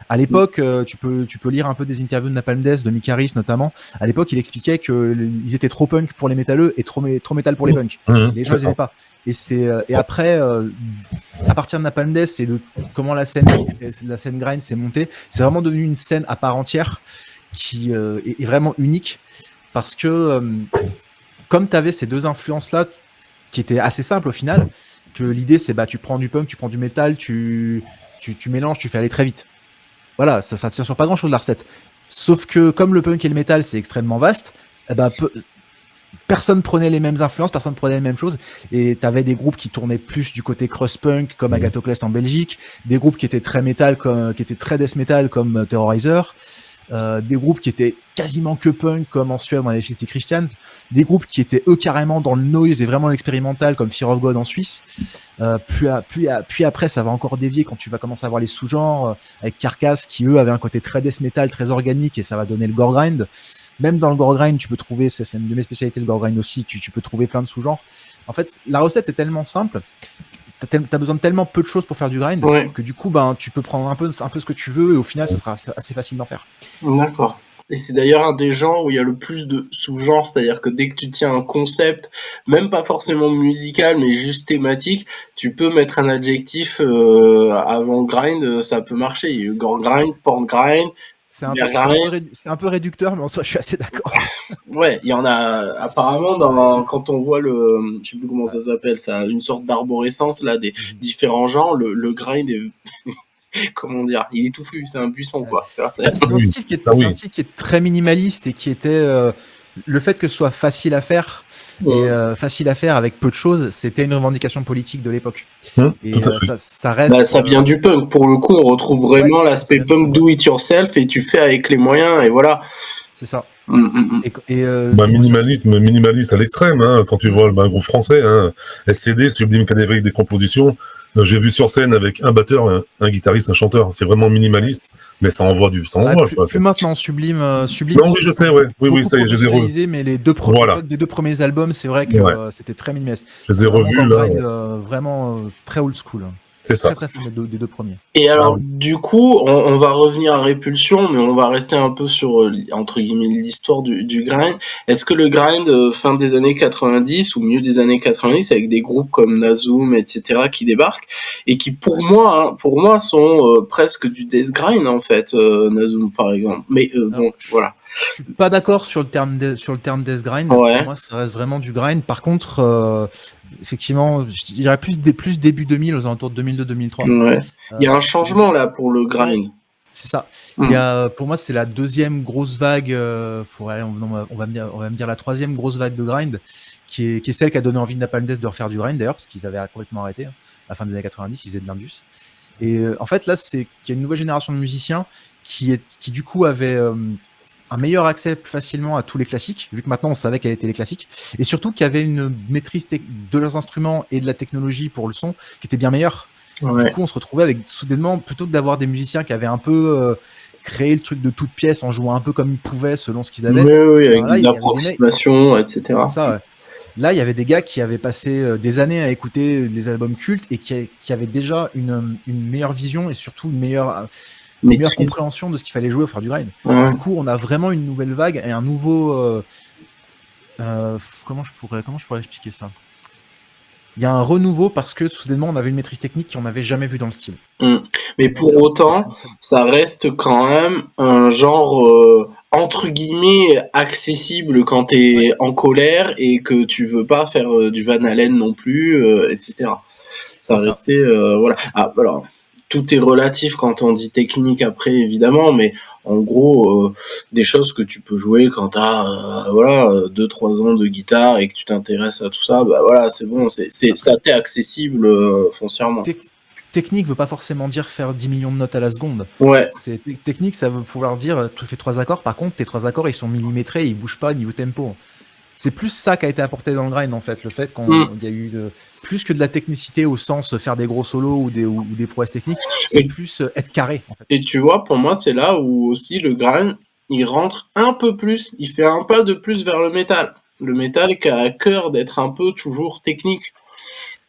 À l'époque, tu peux lire un peu des interviews de Napalm Death, de Mick Harris notamment. À l'époque, il expliquait qu'ils étaient trop punk pour les métalleux et trop métal pour les punks. Les gens n'aimaient pas. Et après, à partir de Napalm Death et de comment la scène grind s'est montée, c'est vraiment devenu une scène à part entière qui est vraiment unique parce que comme tu avais ces deux influences-là qui étaient assez simples au final, que l'idée c'est tu prends du punk, tu prends du métal, tu mélanges, tu fais aller très vite. Voilà, ça tient sur pas grand chose la recette. Sauf que comme le punk et le métal c'est extrêmement vaste, personne prenait les mêmes influences, personne prenait les mêmes choses, et t'avais des groupes qui tournaient plus du côté cross-punk comme Agathocles en Belgique, des groupes qui étaient très metal, qui étaient très death metal comme Terrorizer, des groupes qui étaient quasiment que punk comme en Suède dans les Filthy Christians, des groupes qui étaient eux carrément dans le noise et vraiment l'expérimental comme Fear of God en Suisse. Puis après ça va encore dévier quand tu vas commencer à voir les sous-genres avec Carcass qui eux avaient un côté très death metal, très organique, et ça va donner le gore grind. Même dans le gore grind, tu peux trouver, c'est une de mes spécialités, le gore grind aussi, tu peux trouver plein de sous-genres. En fait, la recette est tellement simple, t'as besoin de tellement peu de choses pour faire du grind, que du coup, tu peux prendre un peu ce que tu veux, et au final, ça sera assez facile d'en faire. D'accord. Et c'est d'ailleurs un des genres où il y a le plus de sous-genres, c'est-à-dire que dès que tu tiens un concept, même pas forcément musical, mais juste thématique, tu peux mettre un adjectif avant grind, ça peut marcher. Il y a eu gore grind, porn grind. C'est un peu réducteur, mais en soi, je suis assez d'accord. Ouais, il y en a apparemment quand on voit je sais plus comment ça s'appelle, ça a une sorte d'arborescence là des différents genres. Le grind est comment dire, il est touffu, c'est un buisson quoi. C'est un style qui est très minimaliste et qui était le fait que ce soit facile à faire et facile à faire avec peu de choses, c'était une revendication politique de l'époque. Et ça reste. Ça vient du punk. Pour le coup, on retrouve vraiment l'aspect punk do it yourself et tu fais avec les moyens et voilà. C'est ça. Minimaliste à l'extrême, hein, quand tu vois un groupe français, hein, SCD, Sublime Cadavérique des compositions, j'ai vu sur scène avec un batteur, un guitariste, un chanteur, c'est vraiment minimaliste, mais ça envoie plus maintenant, Sublime. Non, oui, je sais, ouais. Oui, ça y est, je les ai revus. Mais les deux premiers albums, c'est vrai que c'était très minimaliste. Je les ai revus, là. Vraiment très old school. C'est ça. Très fan des deux premiers. Et alors, du coup, on va revenir à Répulsion, mais on va rester un peu sur, entre guillemets, l'histoire du grind. Est-ce que le grind, fin des années 90 ou milieu des années 90, avec des groupes comme Nazoom, etc., qui débarquent, et qui, pour moi, sont presque du death grind, en fait, Nazoom, par exemple. Mais bon, voilà. Je suis pas d'accord sur le terme death grind. Ouais. Pour moi, ça reste vraiment du grind. Par contre, effectivement, je dirais plus début 2000, aux alentours de 2002-2003. Ouais. Il y a un changement là pour le grind. C'est ça. Il y a, pour moi, c'est la deuxième grosse vague. On va me dire la troisième grosse vague de grind, qui est celle qui a donné envie de Napalm Death de refaire du grind d'ailleurs, parce qu'ils avaient complètement arrêté à la fin des années 90. Ils faisaient de l'indus. Et en fait, là, c'est qu'il y a une nouvelle génération de musiciens qui du coup avait un meilleur accès plus facilement à tous les classiques, vu que maintenant on savait quels étaient les classiques, et surtout qu'il y avait une maîtrise de leurs instruments et de la technologie pour le son qui était bien meilleure. Ouais. Du coup, on se retrouvait avec, soudainement, plutôt que d'avoir des musiciens qui avaient un peu créé le truc de toute pièce en jouant un peu comme ils pouvaient selon ce qu'ils avaient. Oui, avec des approximations, etc. C'est ça, ouais. Là, il y avait des gars qui avaient passé des années à écouter les albums cultes et qui avaient déjà une meilleure vision et surtout une meilleure compréhension de ce qu'il fallait jouer pour faire du grind. Ouais. Du coup, on a vraiment une nouvelle vague et un nouveau... comment je pourrais expliquer ça ? Il y a un renouveau parce que soudainement, on avait une maîtrise technique qu'on n'avait jamais vue dans le style. Mais pour autant, ça reste quand même un genre... entre guillemets, accessible quand t'es en colère et que tu veux pas faire du Van Halen non plus, etc. Ça restait, voilà. Ah, alors, tout est relatif quand on dit technique après, évidemment, mais en gros, des choses que tu peux jouer quand t'as, 2-3 ans de guitare et que tu t'intéresses à tout ça, bah voilà, c'est bon, ça t'est accessible foncièrement. Technique veut pas forcément dire faire 10 millions de notes à la seconde. Ouais. Technique, ça veut pouvoir dire tu fais 3 accords, par contre tes 3 accords ils sont millimétrés, ils bougent pas niveau tempo. C'est plus ça qui a été apporté dans le grind en fait, le fait qu'il y a eu plus que de la technicité au sens faire des gros solos ou des prouesses techniques, c'est plus être carré en fait. Et tu vois, pour moi c'est là où aussi le grind il rentre un peu plus, il fait un pas de plus vers le métal. Le métal qui a à cœur d'être un peu toujours technique.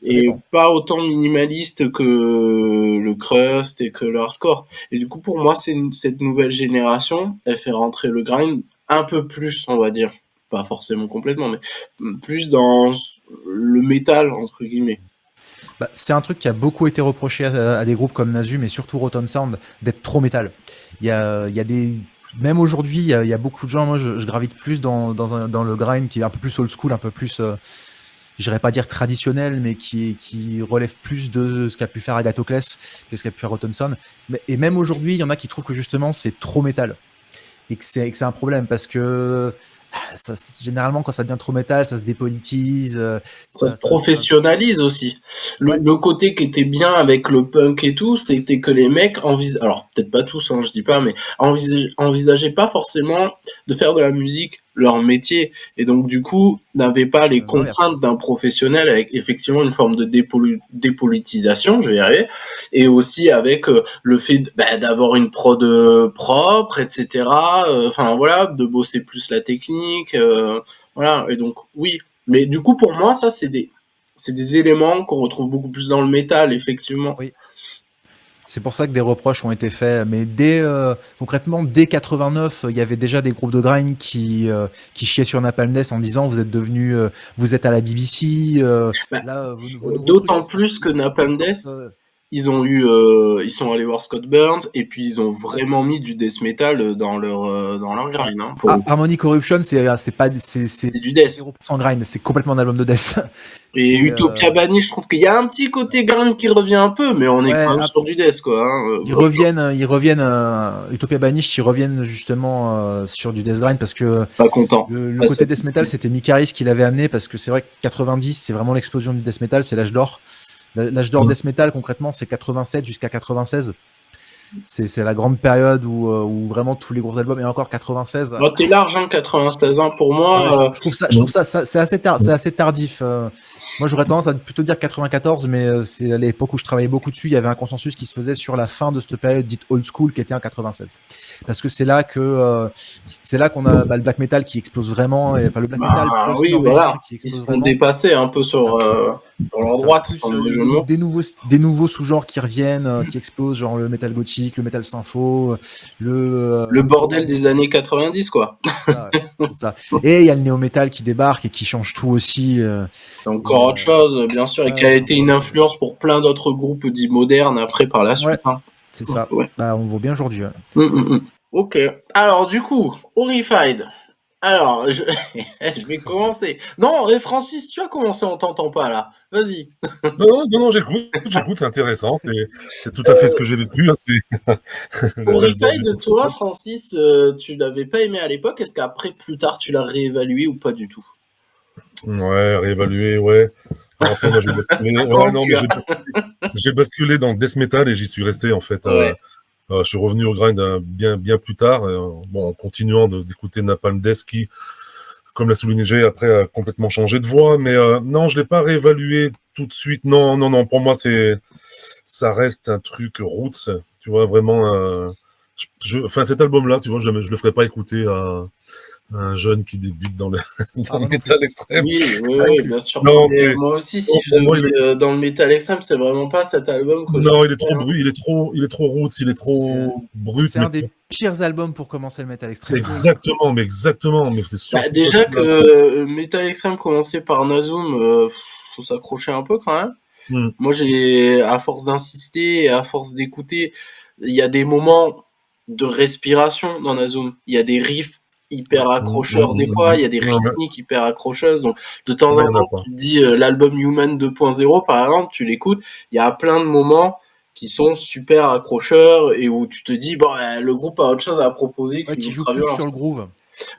Et pas autant minimaliste que le crust et que le hardcore. Et du coup, pour moi, cette nouvelle génération, elle fait rentrer le grind un peu plus, on va dire. Pas forcément complètement, mais plus dans le métal, entre guillemets. Bah, c'est un truc qui a beaucoup été reproché à des groupes comme Nazoom et surtout Rotten Sound d'être trop métal. Il y a des... Même aujourd'hui, il y a beaucoup de gens, moi je gravite plus dans le grind qui est un peu plus old school, un peu plus... je n'irais pas dire traditionnel, mais qui relève plus de ce qu'a pu faire Agathocles que ce qu'a pu faire Rotten Sound. Et même aujourd'hui, il y en a qui trouvent que justement c'est trop métal et que c'est un problème parce que généralement quand ça devient trop métal, ça se dépolitise. Ça se professionnalise aussi. Le côté qui était bien avec le punk et tout, c'était que les mecs alors peut-être pas tous, je dis pas, mais envisageaient pas forcément de faire de la musique leur métier et donc du coup n'avaient pas les contraintes d'un professionnel avec effectivement une forme de dépolitisation, je vais y arriver, et aussi avec le fait d'avoir une prod propre, etc. Enfin voilà, de bosser plus la technique, voilà, et donc oui. Mais du coup, pour moi, ça, c'est des éléments qu'on retrouve beaucoup plus dans le métal, effectivement. Oui. C'est pour ça que des reproches ont été faits. Mais concrètement, dès 89, il y avait déjà des groupes de grind qui chiaient sur Napalm Death en disant vous êtes à la BBC. D'autant plus que Napalm Death, ils sont allés voir Scott Burns et puis ils ont vraiment mis du death metal dans leur grind. Harmony Corruption, c'est du death. 0% grind, c'est complètement un album de death. Et Utopia Banny, je trouve qu'il y a un petit côté grind qui revient un peu, mais on est quand même sur du death, quoi. Ils reviennent, Utopia Banish, ils reviennent justement sur du death grind parce que pas content. Le côté death metal, c'était Mick Harris qui l'avait amené parce que c'est vrai que 90, c'est vraiment l'explosion du death metal, c'est l'âge d'or. L'âge d'or death metal, concrètement, c'est 87 jusqu'à 96. C'est la grande période où vraiment tous les gros albums, et encore 96. T'es large, 96 ans pour moi. Je trouve ça c'est assez tardif. Moi, j'aurais tendance à plutôt dire 94, mais c'est à l'époque où je travaillais beaucoup dessus, il y avait un consensus qui se faisait sur la fin de cette période dite old school qui était en 96. Parce que c'est là qu'on a le black metal qui explose vraiment, le black metal oui, voilà. Ils se font dépasser un peu sur dans leur Ça, droite, plus sans mauvais jeu de mots. des nouveaux sous-genres qui reviennent, qui explosent, genre le métal gothique, le métal sympho, Le bordel des années 90, quoi. c'est ça, ouais, c'est ça. Et il y a le néo-métal qui débarque et qui change tout aussi. C'est encore autre chose, bien sûr, et qui a été une influence pour plein d'autres groupes dits modernes après par la suite. Ouais, Hein. c'est ça. Ouais. Bah, on le voit bien aujourd'hui. Ouais. Ok. Alors, du coup, Horrified. Alors, je vais commencer. Non, Francis, tu as commencé, on t'entend pas là. Vas-y. Non, j'écoute, c'est intéressant. C'est tout à fait ce que j'ai vécu. Hein, Horrified, toi, Francis, tu l'avais pas aimé à l'époque. Est-ce qu'après, plus tard, tu l'as réévalué ou pas du tout? Ouais, réévaluer, ouais. Alors après, moi, j'ai basculé. Ouais, non, mais j'ai basculé dans le death metal et j'y suis resté, en fait. Ouais. Je suis revenu au grind bien plus tard, bon, en continuant d'écouter Napalm Death qui, comme l'a souligné Jay, après a complètement changé de voix, mais non, je l'ai pas réévalué tout de suite. Non, pour moi, ça reste un truc roots, tu vois, vraiment. Enfin, cet album-là, tu vois, je le ferai pas écouter à un jeune qui débute dans le métal extrême. Oui, bien sûr. Non, moi aussi, si je devais dans le métal extrême, c'est vraiment pas cet album que non, il est trop brut, il est trop roots, il est trop brut. C'est un des pires albums pour commencer le métal extrême. Exactement, mais c'est sûr. Bah, déjà que métal extrême commençait par Nazum, faut s'accrocher un peu quand même. Moi, à force d'insister et à force d'écouter, il y a des moments de respiration dans Nazum. Il y a des riffs hyper accrocheurs des fois, il y a des rythmiques hyper accrocheuses. Donc, de temps en temps, tu te dis l'album Human 2.0, par exemple, tu l'écoutes, il y a plein de moments qui sont super accrocheurs et où tu te dis, bon, le groupe a autre chose à proposer. Qui joue plus sur le groove.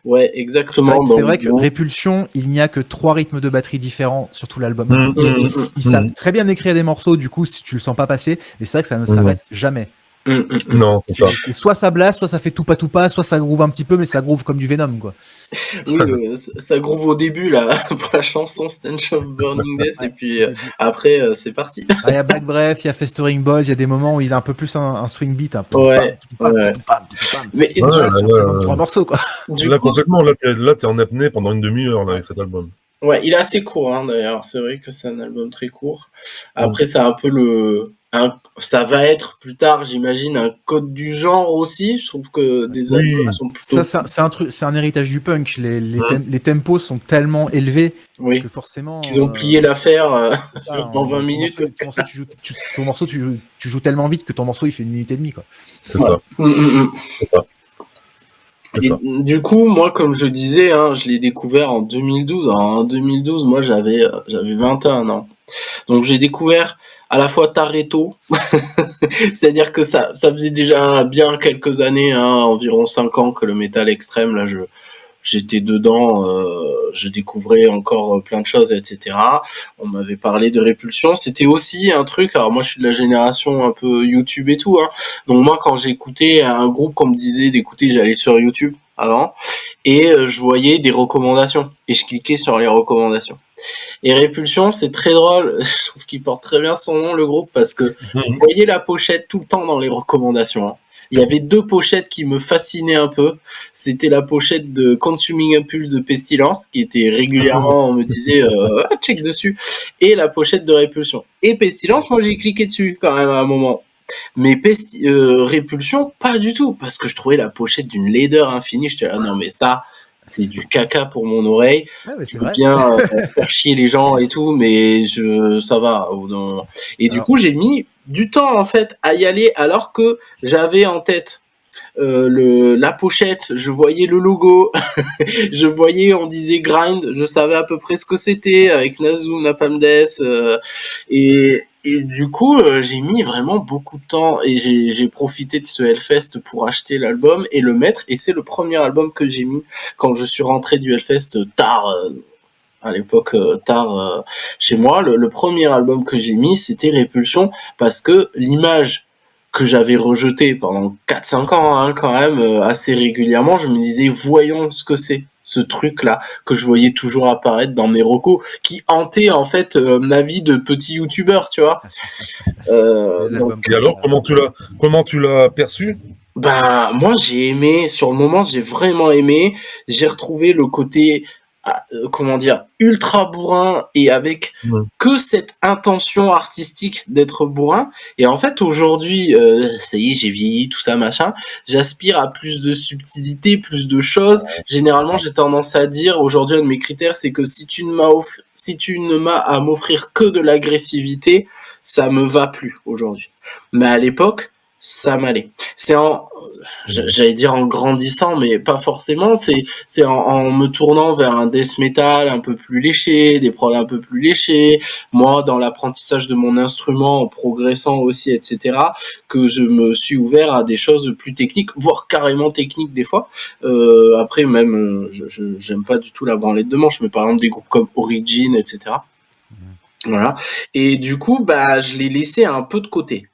Ouais, exactement. C'est vrai que Répulsion, il n'y a que 3 rythmes de batterie différents sur tout l'album. Ils savent très bien écrire des morceaux, du coup, si tu le sens pas passer, mais c'est vrai que ça ne s'arrête jamais. Non, c'est ça. Et soit ça blast, soit ça fait tout pas, soit ça groove un petit peu, mais ça groove comme du Venom, quoi. Oui, ça groove au début, là, pour la chanson Stench of Burning Death, et puis après, c'est parti. Il y a Black Breath, il y a Festering Balls, il y a des moments où il a un peu plus un swing beat. Mais ça représente 3 morceaux, quoi. Complètement, là, t'es en apnée pendant une demi-heure, là, avec cet album. Ouais, il est assez court, hein, d'ailleurs. C'est vrai que c'est un album très court. Après, c'est un peu ça va être plus tard, j'imagine, un code du genre aussi. Je trouve que des albums sont plutôt. Ça, c'est un héritage du punk. Les tempos sont tellement élevés que forcément. Qu'ils ont plié l'affaire en 20 minutes. Ton morceau, tu joues tellement vite que ton morceau, il fait 1 minute et demie, quoi. C'est ça. C'est ça. Et du coup, moi, comme je disais, hein, je l'ai découvert en 2012. Alors, en 2012, moi, j'avais 21 ans. Donc, j'ai découvert à la fois tard et tôt. C'est-à-dire que ça faisait déjà bien quelques années, hein, environ 5 ans que le métal extrême, là, j'étais dedans, je découvrais encore plein de choses, etc. On m'avait parlé de Répulsion. C'était aussi un truc, alors moi je suis de la génération un peu YouTube et tout, hein. Donc moi quand j'écoutais un groupe qu'on me disait d'écouter, j'allais sur YouTube avant, et je voyais des recommandations, et je cliquais sur les recommandations. Et Répulsion, c'est très drôle, je trouve qu'il porte très bien son nom, le groupe, parce que vous voyez la pochette tout le temps dans les recommandations, hein. Il y avait 2 pochettes qui me fascinaient un peu. C'était la pochette de Consuming Impulse de Pestilence, qui était régulièrement, on me disait, check dessus, et la pochette de Répulsion. Et Pestilence, moi j'ai cliqué dessus quand même à un moment. Mais Répulsion, pas du tout, parce que je trouvais la pochette d'une laideur infinie. J'étais là, non mais ça, c'est du caca pour mon oreille. Je veux bien faire chier les gens et tout, mais ça va. Et du coup, j'ai mis du temps en fait à y aller, alors que j'avais en tête la pochette, je voyais le logo, je voyais, on disait grind, je savais à peu près ce que c'était avec Nazum, Napalm Death, et du coup, j'ai mis vraiment beaucoup de temps et j'ai profité de ce Hellfest pour acheter l'album et le mettre. Et c'est le premier album que j'ai mis quand je suis rentré du Hellfest tard, à l'époque tard chez moi. Le premier album que j'ai mis, c'était Répulsion, parce que l'image que j'avais rejetée pendant 4-5 ans, hein, quand même, assez régulièrement, je me disais, voyons ce que c'est, ce truc-là, que je voyais toujours apparaître dans mes recos, qui hantait, en fait, ma vie de petit youtubeur, tu vois. Et alors, comment tu l'as perçu? Ben, moi, j'ai aimé, sur le moment, j'ai vraiment aimé. J'ai retrouvé le côté comment dire, ultra bourrin et avec que cette intention artistique d'être bourrin. Et en fait, aujourd'hui, ça y est, j'ai vieilli, tout ça, machin. J'aspire à plus de subtilité, plus de choses. Généralement, j'ai tendance à dire, aujourd'hui, un de mes critères, c'est que si tu ne m'as à m'offrir que de l'agressivité, ça me va plus aujourd'hui. Mais à l'époque, ça m'allait. C'est j'allais dire en grandissant, mais pas forcément. C'est en me tournant vers un death metal un peu plus léché, des prods un peu plus léchés. Moi, dans l'apprentissage de mon instrument, en progressant aussi, etc., que je me suis ouvert à des choses plus techniques, voire carrément techniques des fois. Après, même, j'aime pas du tout la branlette de manche, mais par exemple des groupes comme Origin, etc. Voilà. Et du coup, je l'ai laissé un peu de côté.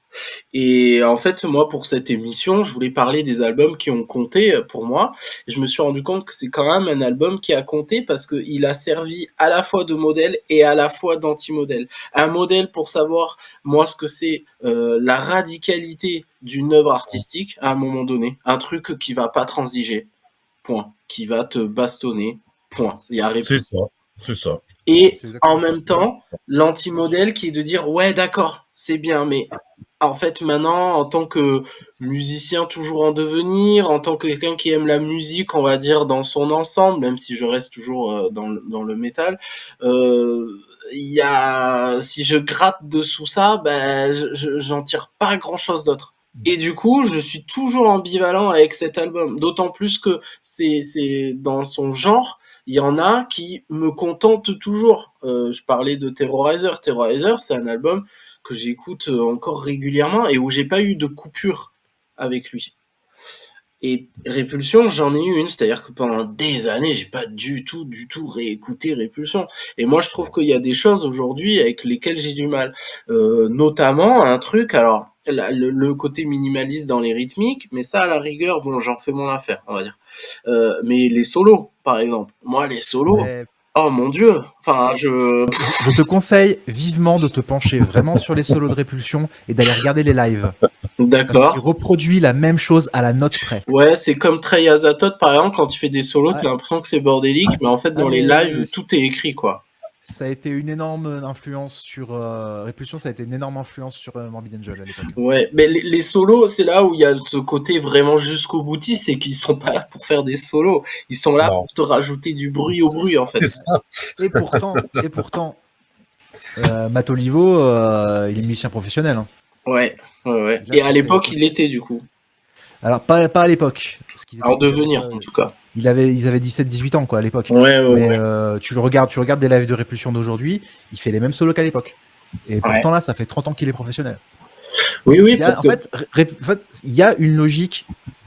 Et en fait, moi, pour cette émission, je voulais parler des albums qui ont compté pour moi. Et je me suis rendu compte que c'est quand même un album qui a compté parce qu'il a servi à la fois de modèle et à la fois d'anti-modèle. Un modèle pour savoir, moi, ce que c'est la radicalité d'une œuvre artistique à un moment donné. Un truc qui va pas transiger, point. Qui va te bastonner, point. Il y a C'est ça. Et en même temps, l'anti-modèle qui est de dire, ouais, d'accord, c'est bien, mais en fait, maintenant, en tant que musicien toujours en devenir, en tant que quelqu'un qui aime la musique, on va dire, dans son ensemble, même si je reste toujours dans le métal, si je gratte dessous ça, j'en tire pas grand-chose d'autre. Et du coup, je suis toujours ambivalent avec cet album. D'autant plus que c'est dans son genre, il y en a qui me contentent toujours. Je parlais de Terrorizer. Terrorizer, c'est un album que j'écoute encore régulièrement et où j'ai pas eu de coupure avec lui. Et Répulsion, j'en ai eu une, c'est-à-dire que pendant des années, j'ai pas du tout réécouté Répulsion. Et moi, je trouve qu'il y a des choses aujourd'hui avec lesquelles j'ai du mal. Notamment un truc, alors, le côté minimaliste dans les rythmiques, mais ça, à la rigueur, bon, j'en fais mon affaire, on va dire. Mais les solos, par exemple. Moi, les solos, oh mon Dieu! Enfin, je te conseille vivement de te pencher vraiment sur les solos de Répulsion et d'aller regarder les lives. D'accord. Parce qu'il reproduit la même chose à la note près. Ouais, c'est comme Trey Azathoth, par exemple, quand tu fais des solos, t'as l'impression que c'est bordélique, mais en fait, dans les lives, tout est écrit, quoi. Ça a été une énorme influence sur Répulsion, ça a été une énorme influence sur Morbid Angel à l'époque. Ouais, mais les solos, c'est là où il y a ce côté vraiment jusqu'au boutiste, c'est qu'ils sont pas là pour faire des solos, ils sont là pour te rajouter du bruit au bruit, en fait. Et pourtant, Matt Olivo, il est musicien professionnel. Hein. Ouais. Et à l'époque, il l'était, du coup. Alors, pas à l'époque. En devenir, en tout cas. Ils avaient 17-18 ans, quoi, à l'époque. Ouais. Tu regardes des lives de Répulsion d'aujourd'hui, il fait les mêmes solos qu'à l'époque. Et pourtant, là, ça fait 30 ans qu'il est professionnel. Oui, en fait, il y a une logique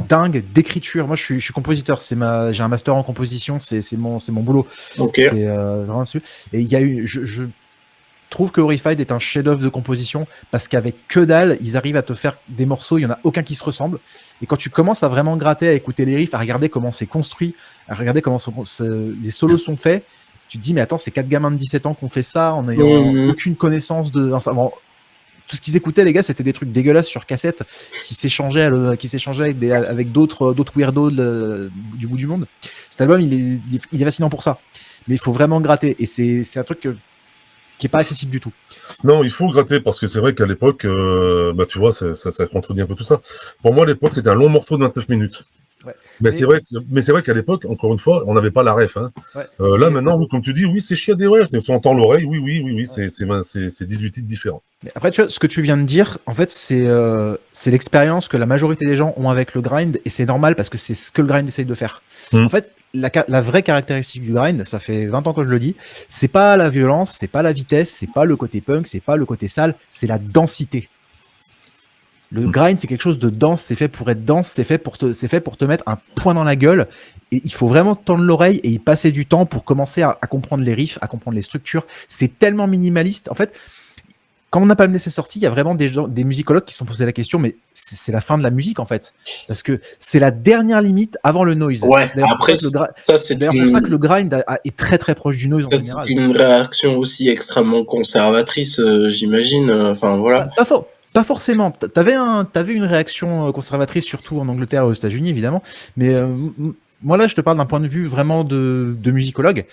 dingue d'écriture. Moi, je suis compositeur. J'ai un master en composition. C'est mon boulot. Okay. C'est vraiment dessus. Et il y a eu, je trouve que Horrified est un chef-d'œuvre de composition parce qu'avec que dalle, ils arrivent à te faire des morceaux. Il y en a aucun qui se ressemble. Et quand tu commences à vraiment gratter, à écouter les riffs, à regarder comment c'est construit, à regarder comment les solos sont faits, tu te dis mais attends, c'est 4 gamins de 17 ans qui ont fait ça en n'ayant aucune connaissance de. Tout ce qu'ils écoutaient, les gars, c'était des trucs dégueulasses sur cassette qui s'échangeaient avec d'autres weirdos du bout du monde. Cet album, il est fascinant pour ça. Mais il faut vraiment gratter. Et c'est un truc qui est pas accessible du tout. Non, il faut gratter parce que c'est vrai qu'à l'époque, tu vois, ça contredit un peu tout ça. Pour moi, à l'époque, c'était un long morceau de 29 minutes. Ouais. Mais c'est vrai qu'à l'époque, encore une fois, on n'avait pas la ref. Hein. Ouais. Là, maintenant, comme tu dis, oui, c'est chiadé, ouais, on entend l'oreille, oui, ouais. c'est 18 titres différents. Mais après, tu vois, ce que tu viens de dire, en fait, c'est l'expérience que la majorité des gens ont avec le grind, et c'est normal parce que c'est ce que le grind essaye de faire. En fait, la vraie caractéristique du grind, ça fait 20 ans que je le dis, c'est pas la violence, c'est pas la vitesse, c'est pas le côté punk, c'est pas le côté sale, c'est la densité. Le grind, c'est quelque chose de dense, c'est fait pour être dense, c'est fait pour te mettre un point dans la gueule, et il faut vraiment tendre l'oreille et y passer du temps pour commencer à comprendre les riffs, à comprendre les structures. C'est tellement minimaliste. En fait, quand on n'a pas c'est sorti, il y a vraiment des musicologues qui se sont posé la question, mais c'est la fin de la musique en fait, parce que c'est la dernière limite avant le noise. Ouais. C'est d'ailleurs après, c'est d'ailleurs pour ça que le grind est très très proche du noise en général. C'est une réaction aussi extrêmement conservatrice, j'imagine. Enfin voilà. Pas forcément. T'avais une réaction conservatrice, surtout en Angleterre et aux États-Unis, évidemment. Mais moi là, je te parle d'un point de vue vraiment de musicologue,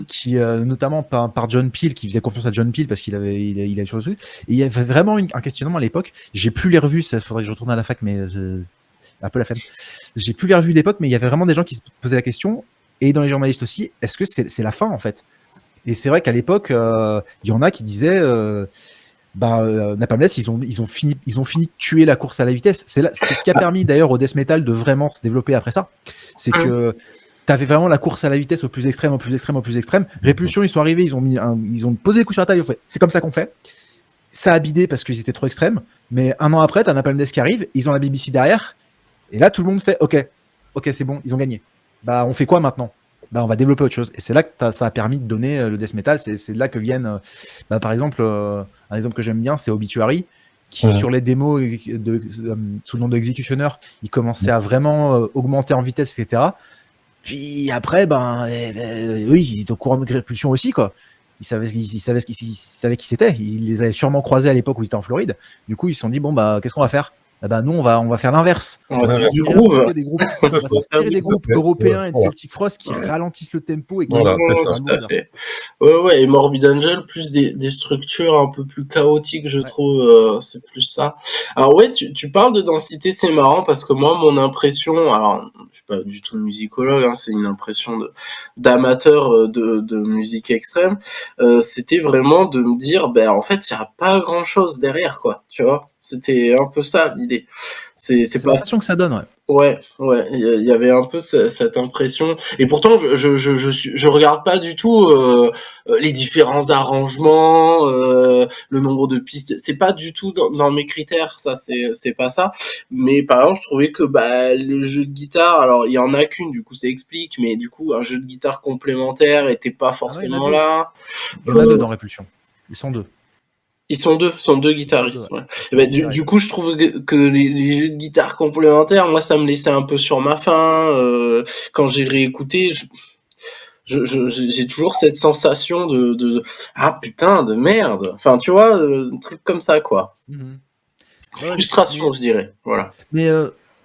qui notamment par John Peel, qui faisait confiance à John Peel parce qu'il avait sur le truc. Et il y avait vraiment un questionnement à l'époque. J'ai plus les revues, ça faudrait que je retourne à la fac, mais un peu la flemme. J'ai plus les revues d'époque, mais il y avait vraiment des gens qui se posaient la question, et dans les journalistes aussi, est-ce que c'est la fin en fait? Et c'est vrai qu'à l'époque, il y en a qui disaient. Napalm Death, ils ont fini de tuer la course à la vitesse. C'est ce qui a permis d'ailleurs au death metal de vraiment se développer après ça. C'est que t'avais vraiment la course à la vitesse au plus extrême, au plus extrême, au plus extrême. Répulsion, ils sont arrivés, ils ont posé les coups sur la table, ils ont fait, c'est comme ça qu'on fait. Ça a bidé parce qu'ils étaient trop extrêmes. Mais un an après, t'as Napalm Death qui arrive, ils ont la BBC derrière, et là tout le monde fait, ok, c'est bon, ils ont gagné. On fait quoi maintenant? On va développer autre chose. Et c'est là que ça a permis de donner le death metal. C'est là que viennent, par exemple, un exemple que j'aime bien, c'est Obituary, qui sur les démos sous le nom d'Executioner, il commençait à vraiment augmenter en vitesse, etc. Puis après, oui, ils étaient au courant de Répulsion aussi, quoi. Ils savaient qui c'était. Ils les avaient sûrement croisés à l'époque où ils étaient en Floride. Du coup, ils se sont dit, qu'est-ce qu'on va faire? Nous, on va faire l'inverse. On va s'inspirer des groupes européens et de Celtic Frost qui ralentissent le tempo et qui Ouais, et Morbid Angel, plus des structures un peu plus chaotiques, je trouve, c'est plus ça. Alors ouais, tu parles de densité, c'est marrant, parce que moi, mon impression, alors, je suis pas du tout musicologue, c'est une impression d'amateur de musique extrême, c'était vraiment de me dire, en fait, il y a pas grand chose derrière, quoi, tu vois. C'était un peu ça l'idée. C'est pas l'impression que ça donne, ouais. Il y avait un peu cette impression. Et pourtant, je regarde pas du tout les différents arrangements, le nombre de pistes. C'est pas du tout dans mes critères. Ça, c'est pas ça. Mais par exemple, je trouvais que le jeu de guitare, alors il y en a qu'une, du coup, ça explique. Mais du coup, un jeu de guitare complémentaire était pas forcément là. Il y en a deux dans Répulsion. Ils sont deux. Ils sont deux guitaristes. Ouais. Du coup, je trouve que les jeux de guitare complémentaires, moi, ça me laissait un peu sur ma faim. Quand j'ai réécouté, j'ai toujours cette sensation de ah putain de merde. Enfin, tu vois, un truc comme ça, quoi. Frustration, je dirais. Voilà. Mais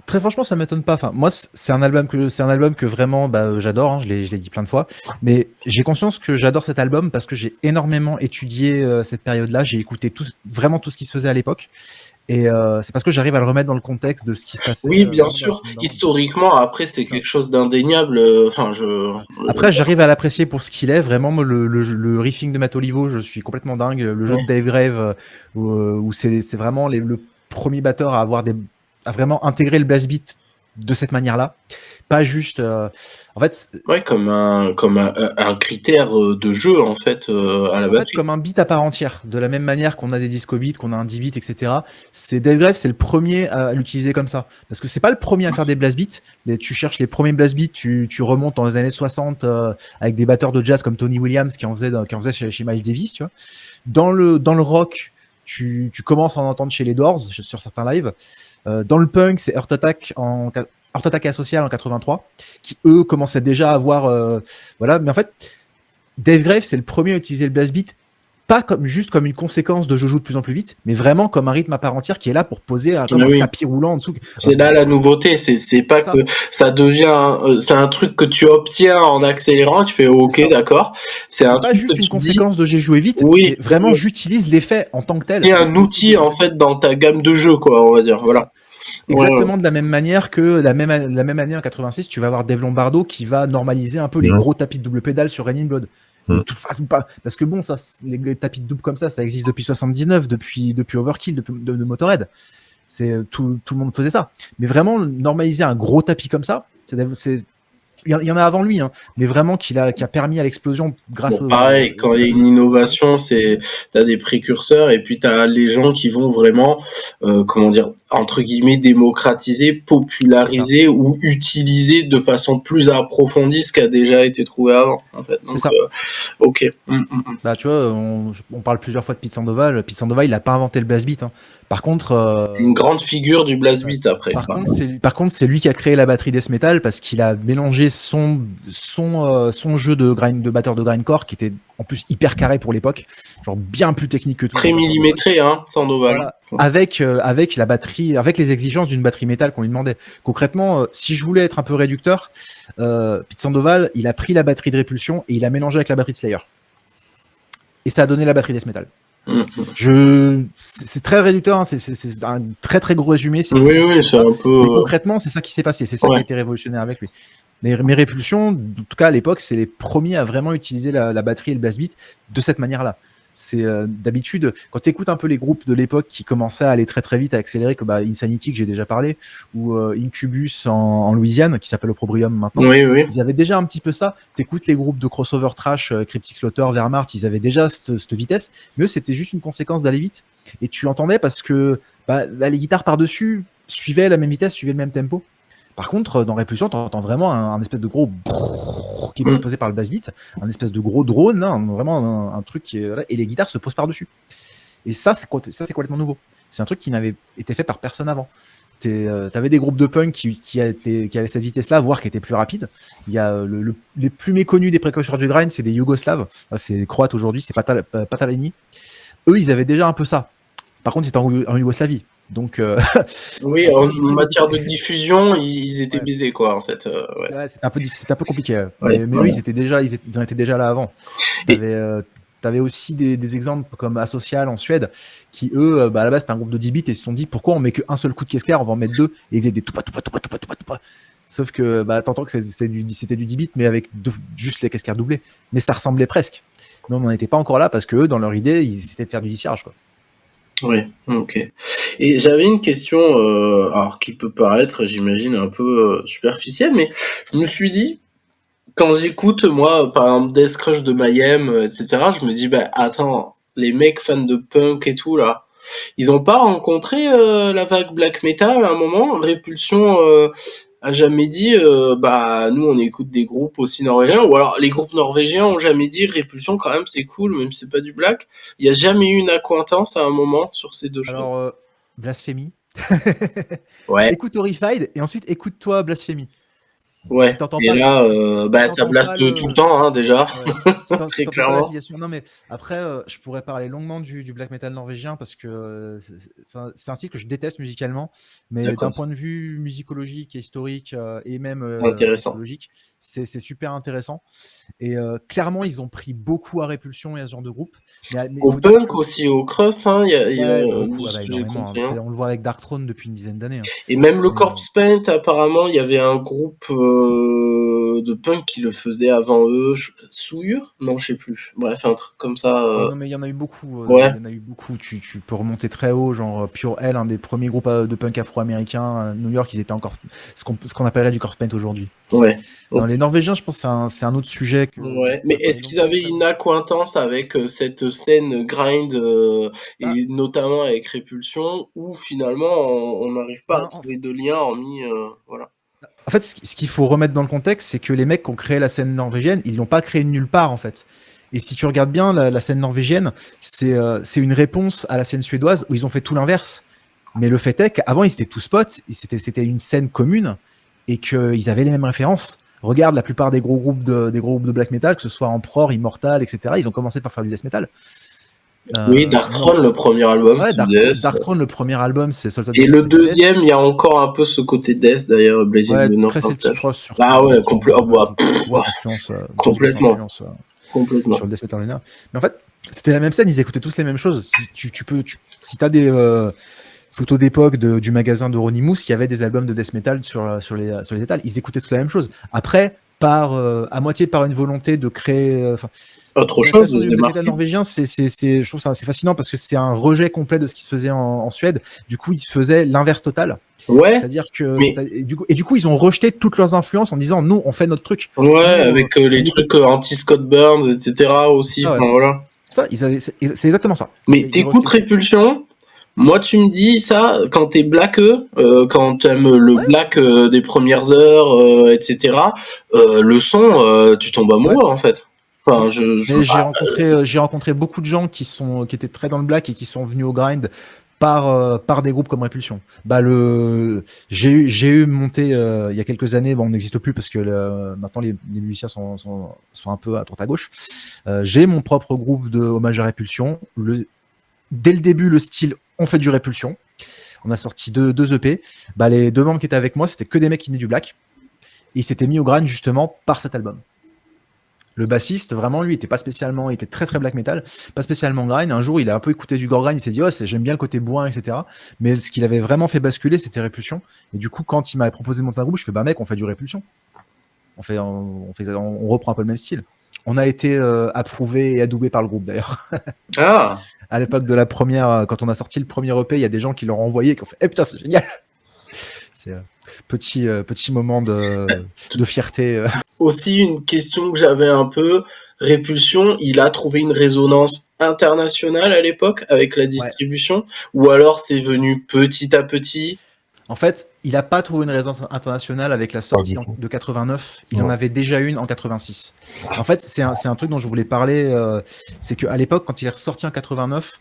très franchement, ça m'étonne pas. Enfin, moi, c'est un album que vraiment j'adore. Je l'ai dit plein de fois. Mais j'ai conscience que j'adore cet album parce que j'ai énormément étudié cette période-là. J'ai écouté vraiment tout ce qui se faisait à l'époque. Et c'est parce que j'arrive à le remettre dans le contexte de ce qui se passait. Oui, bien sûr. Historiquement, après, c'est quelque chose d'indéniable. Après, j'arrive à l'apprécier pour ce qu'il est. Vraiment, le riffing de Matt Olivo, je suis complètement dingue. Le jeu de Dave Grave, où c'est vraiment le premier batteur à vraiment intégrer le blast beat de cette manière-là, pas juste en fait comme un critère de jeu en fait à la batterie, comme un beat à part entière, de la même manière qu'on a des disco beats, qu'on a un 10 beats, etc. C'est Dave Grave, c'est le premier à l'utiliser comme ça, parce que c'est pas le premier à faire des blast beats. Tu cherches les premiers blast beats, tu remontes dans les années 60 avec des batteurs de jazz comme Tony Williams qui en faisait chez Miles Davis, tu vois. Dans le rock, tu commences à en entendre chez les Doors sur certains lives. Dans le punk, c'est Heart Attack et Asocial en 83, qui eux commençaient déjà à avoir mais en fait Dave Grave c'est le premier à utiliser le blast beat, pas juste comme une conséquence de je joue de plus en plus vite, mais vraiment comme un rythme à part entière qui est là pour poser un tapis roulant en dessous. C'est là la nouveauté, c'est pas ça. Que ça devient c'est un truc que tu obtiens en accélérant, tu fais ok d'accord, c'est pas juste une conséquence de j'ai joué vite, c'est vraiment j'utilise l'effet en tant que tel. C'est un outil en fait dans ta gamme de jeux, quoi, on va dire. Voilà. Exactement, de la même manière que la même année en 86, tu vas avoir Dave Lombardo qui va normaliser un peu les gros tapis de double pédale sur Raining Blood. Parce que bon, ça, les tapis de double comme ça existe depuis 79, depuis Overkill, de Motorhead. Tout le monde faisait ça. Mais vraiment, normaliser un gros tapis comme ça, il y en a avant lui, mais vraiment qui a permis à l'explosion grâce pareil, quand il y a une innovation, t'as des précurseurs et puis t'as les gens qui vont vraiment, entre guillemets, démocratiser, populariser ou utiliser de façon plus approfondie ce qui a déjà été trouvé avant, en fait. Donc, c'est ça. Ok. Tu vois, on parle plusieurs fois de Pete Sandoval. Pete Sandoval, il n'a pas inventé le blast beat. Par contre, c'est une grande figure du blast beat après. Par contre, c'est lui qui a créé la batterie death metal parce qu'il a mélangé son jeu de batteur de grindcore qui était en plus hyper carré pour l'époque, genre bien plus technique que tout. Très millimétré, Sandoval. Voilà. avec la batterie, avec les exigences d'une batterie métal qu'on lui demandait. Concrètement, si je voulais être un peu réducteur, Pete Sandoval, il a pris la batterie de Répulsion et il a mélangé avec la batterie de Slayer. Et ça a donné la batterie Death Metal. C'est très réducteur, hein, c'est un très très gros résumé. Oui, c'est un peu. Mais concrètement, c'est ça qui s'est passé, c'est ça qui a été révolutionnaire avec lui. Mais Répulsion, en tout cas à l'époque, c'est les premiers à vraiment utiliser la batterie et le blast beat de cette manière-là. C'est d'habitude, quand tu écoutes un peu les groupes de l'époque qui commençaient à aller très très vite, à accélérer, comme Insanity que j'ai déjà parlé, ou Incubus en Louisiane, qui s'appelle Opprobrium maintenant, ils avaient déjà un petit peu ça. T'écoutes les groupes de crossover trash, Cryptic Slaughter, Wehrmacht, ils avaient déjà cette vitesse, mais eux c'était juste une conséquence d'aller vite. Et tu entendais parce que les guitares par-dessus suivaient la même vitesse, suivaient le même tempo. Par contre, dans Répulsion, t'entends vraiment un espèce de gros qui est posé par le bass beat, un espèce de gros drone, hein, vraiment un truc qui est là, et les guitares se posent par-dessus. Et ça, c'est complètement nouveau. C'est un truc qui n'avait été fait par personne avant. T'avais des groupes de punk qui avaient cette vitesse-là, voire qui étaient plus rapides. Il y a les plus méconnus des précurseurs du grind, c'est des Yougoslaves. C'est croate aujourd'hui, c'est Patalani. Eux, ils avaient déjà un peu ça. Par contre, c'était en Yougoslavie. Donc, oui, en matière de diffusion, ils étaient baisés, quoi, en fait. C'était un peu compliqué. Mais eux, ils en étaient déjà là avant. T'avais aussi des exemples comme Asocial en Suède, qui eux, à la base, c'était un groupe de 10 bits et ils se sont dit pourquoi on met qu'un seul coup de caisse claire, on va en mettre deux, et ils faisaient des toupa. Sauf que t'entends que c'était du 10 bits, mais avec juste les caisses claires doublées. Mais ça ressemblait presque. Mais on n'en était pas encore là parce que eux, dans leur idée, c'était de faire du discharge, quoi. Oui, ok. Et j'avais une question, alors qui peut paraître, j'imagine, un peu superficielle, mais je me suis dit, quand j'écoute, moi, par exemple, Death Crush de Mayhem, etc., je me dis, attends, les mecs fans de punk et tout, là, ils ont pas rencontré la vague black metal à un moment? Répulsion a jamais dit, nous on écoute des groupes aussi norvégiens, ou alors les groupes norvégiens ont jamais dit Répulsion quand même c'est cool, même si c'est pas du black. Il y a jamais eu une accointance à un moment sur ces deux choses. Alors, Blasphémie. Ouais. Écoute Horrified et ensuite écoute-toi Blasphémie. Ouais. Et là, ça blaste tout le temps, hein, déjà. Ouais. Très clairement. Non, mais après, je pourrais parler longuement du black metal norvégien parce que c'est un style que je déteste musicalement, mais d'un point de vue musicologique et historique et même sociologique, c'est super intéressant. Et clairement, ils ont pris beaucoup à Répulsion et à ce genre de groupe. Mais au punk aussi, au crust, hein, il y a beaucoup, énormément. On le voit avec Darkthrone depuis une dizaine d'années. Hein. Et même le Corpse Paint, apparemment, il y avait un groupe de punk qui le faisait avant eux. Souillure ? Non, je sais plus. Bref, un truc comme ça. Non, mais il y en a eu beaucoup. Il y en a eu beaucoup. Tu peux remonter très haut, genre Pure Hell, un des premiers groupes de punk afro-américains. New York, ils étaient encore ce qu'on appellerait du Corpse Paint aujourd'hui. Ouais. Non, les Norvégiens, je pense que c'est un autre sujet. Ouais, mais est-ce qu'ils avaient une accointance avec cette scène grind, et notamment avec Répulsion, où finalement on n'arrive pas à trouver de lien hormis voilà. En fait, ce qu'il faut remettre dans le contexte, c'est que les mecs qui ont créé la scène norvégienne, ils l'ont pas créée de nulle part en fait. Et si tu regardes bien la scène norvégienne, c'est une réponse à la scène suédoise où ils ont fait tout l'inverse. Mais le fait est qu'avant ils étaient tous potes, c'était une scène commune et qu'ils avaient les mêmes références. Regarde la plupart des gros groupes de black metal, que ce soit Emperor, Immortal, etc. Ils ont commencé par faire du death metal. Oui, Darkthrone, le premier album. Ouais, Darkthrone, le premier album, c'est Soldat. Et le deuxième, il y a encore un peu ce côté death, d'ailleurs, Blazing the North. Très Celtic Frost, surtout. Ah ouais, complètement. Complètement. Sur le death metal linéaire. Mais en fait, c'était la même scène, ils écoutaient tous les mêmes choses. Si t'as des photos d'époque du magasin de Ronnie Moose, il y avait des albums de death metal sur les étals. Ils écoutaient tous la même chose. Après, à moitié par une volonté de créer autre chose. Le metal norvégien, je trouve ça assez fascinant parce que c'est un rejet complet de ce qui se faisait en Suède. Du coup, ils faisaient l'inverse total. Ouais. C'est-à-dire que et du coup, ils ont rejeté toutes leurs influences en disant nous, on fait notre truc. Ouais, avec les trucs anti-Scott Burns, etc. aussi. Ah ouais. Enfin, voilà. Ça, c'est exactement ça. Mais t'écoutes Répulsion. Moi, tu me dis ça quand t'es blackeux, quand t'aimes le black des premières heures, etc. Le son, tu tombes amoureux en fait. Enfin, j'ai rencontré beaucoup de gens qui étaient très dans le black et qui sont venus au grind par des groupes comme Répulsion. J'ai eu monté il y a quelques années, on n'existe plus parce que maintenant les musiciens sont un peu à droite à gauche. J'ai mon propre groupe de hommage à Répulsion. dès le début, le style, on fait du Répulsion. On a sorti deux EP. Bah, les 2 membres qui étaient avec moi, c'était que des mecs qui venaient du black. Et ils s'étaient mis au grind justement par cet album. Le bassiste, vraiment, lui, il était très très black metal, pas spécialement grind. Un jour, il a un peu écouté du gore grind, il s'est dit, j'aime bien le côté bourrin, etc. Mais ce qu'il avait vraiment fait basculer, c'était Répulsion. Et du coup, quand il m'avait proposé de monter un groupe, je fais, bah mec, on fait du Répulsion. On reprend un peu le même style. On a été approuvé et adoubé par le groupe d'ailleurs. Ah. À l'époque de la première, quand on a sorti le premier EP, il y a des gens qui l'ont envoyé et qui ont fait, putain, c'est génial. C'est petit moment de fierté. Aussi, une question que j'avais un peu, Répulsion, il a trouvé une résonance internationale à l'époque avec la distribution, ou alors c'est venu petit à petit? En fait, il n'a pas trouvé une résonance internationale avec la sortie de 89. Il en avait déjà une en 86. En fait, c'est un truc dont je voulais parler. C'est qu'à l'époque, quand il est ressorti en 89,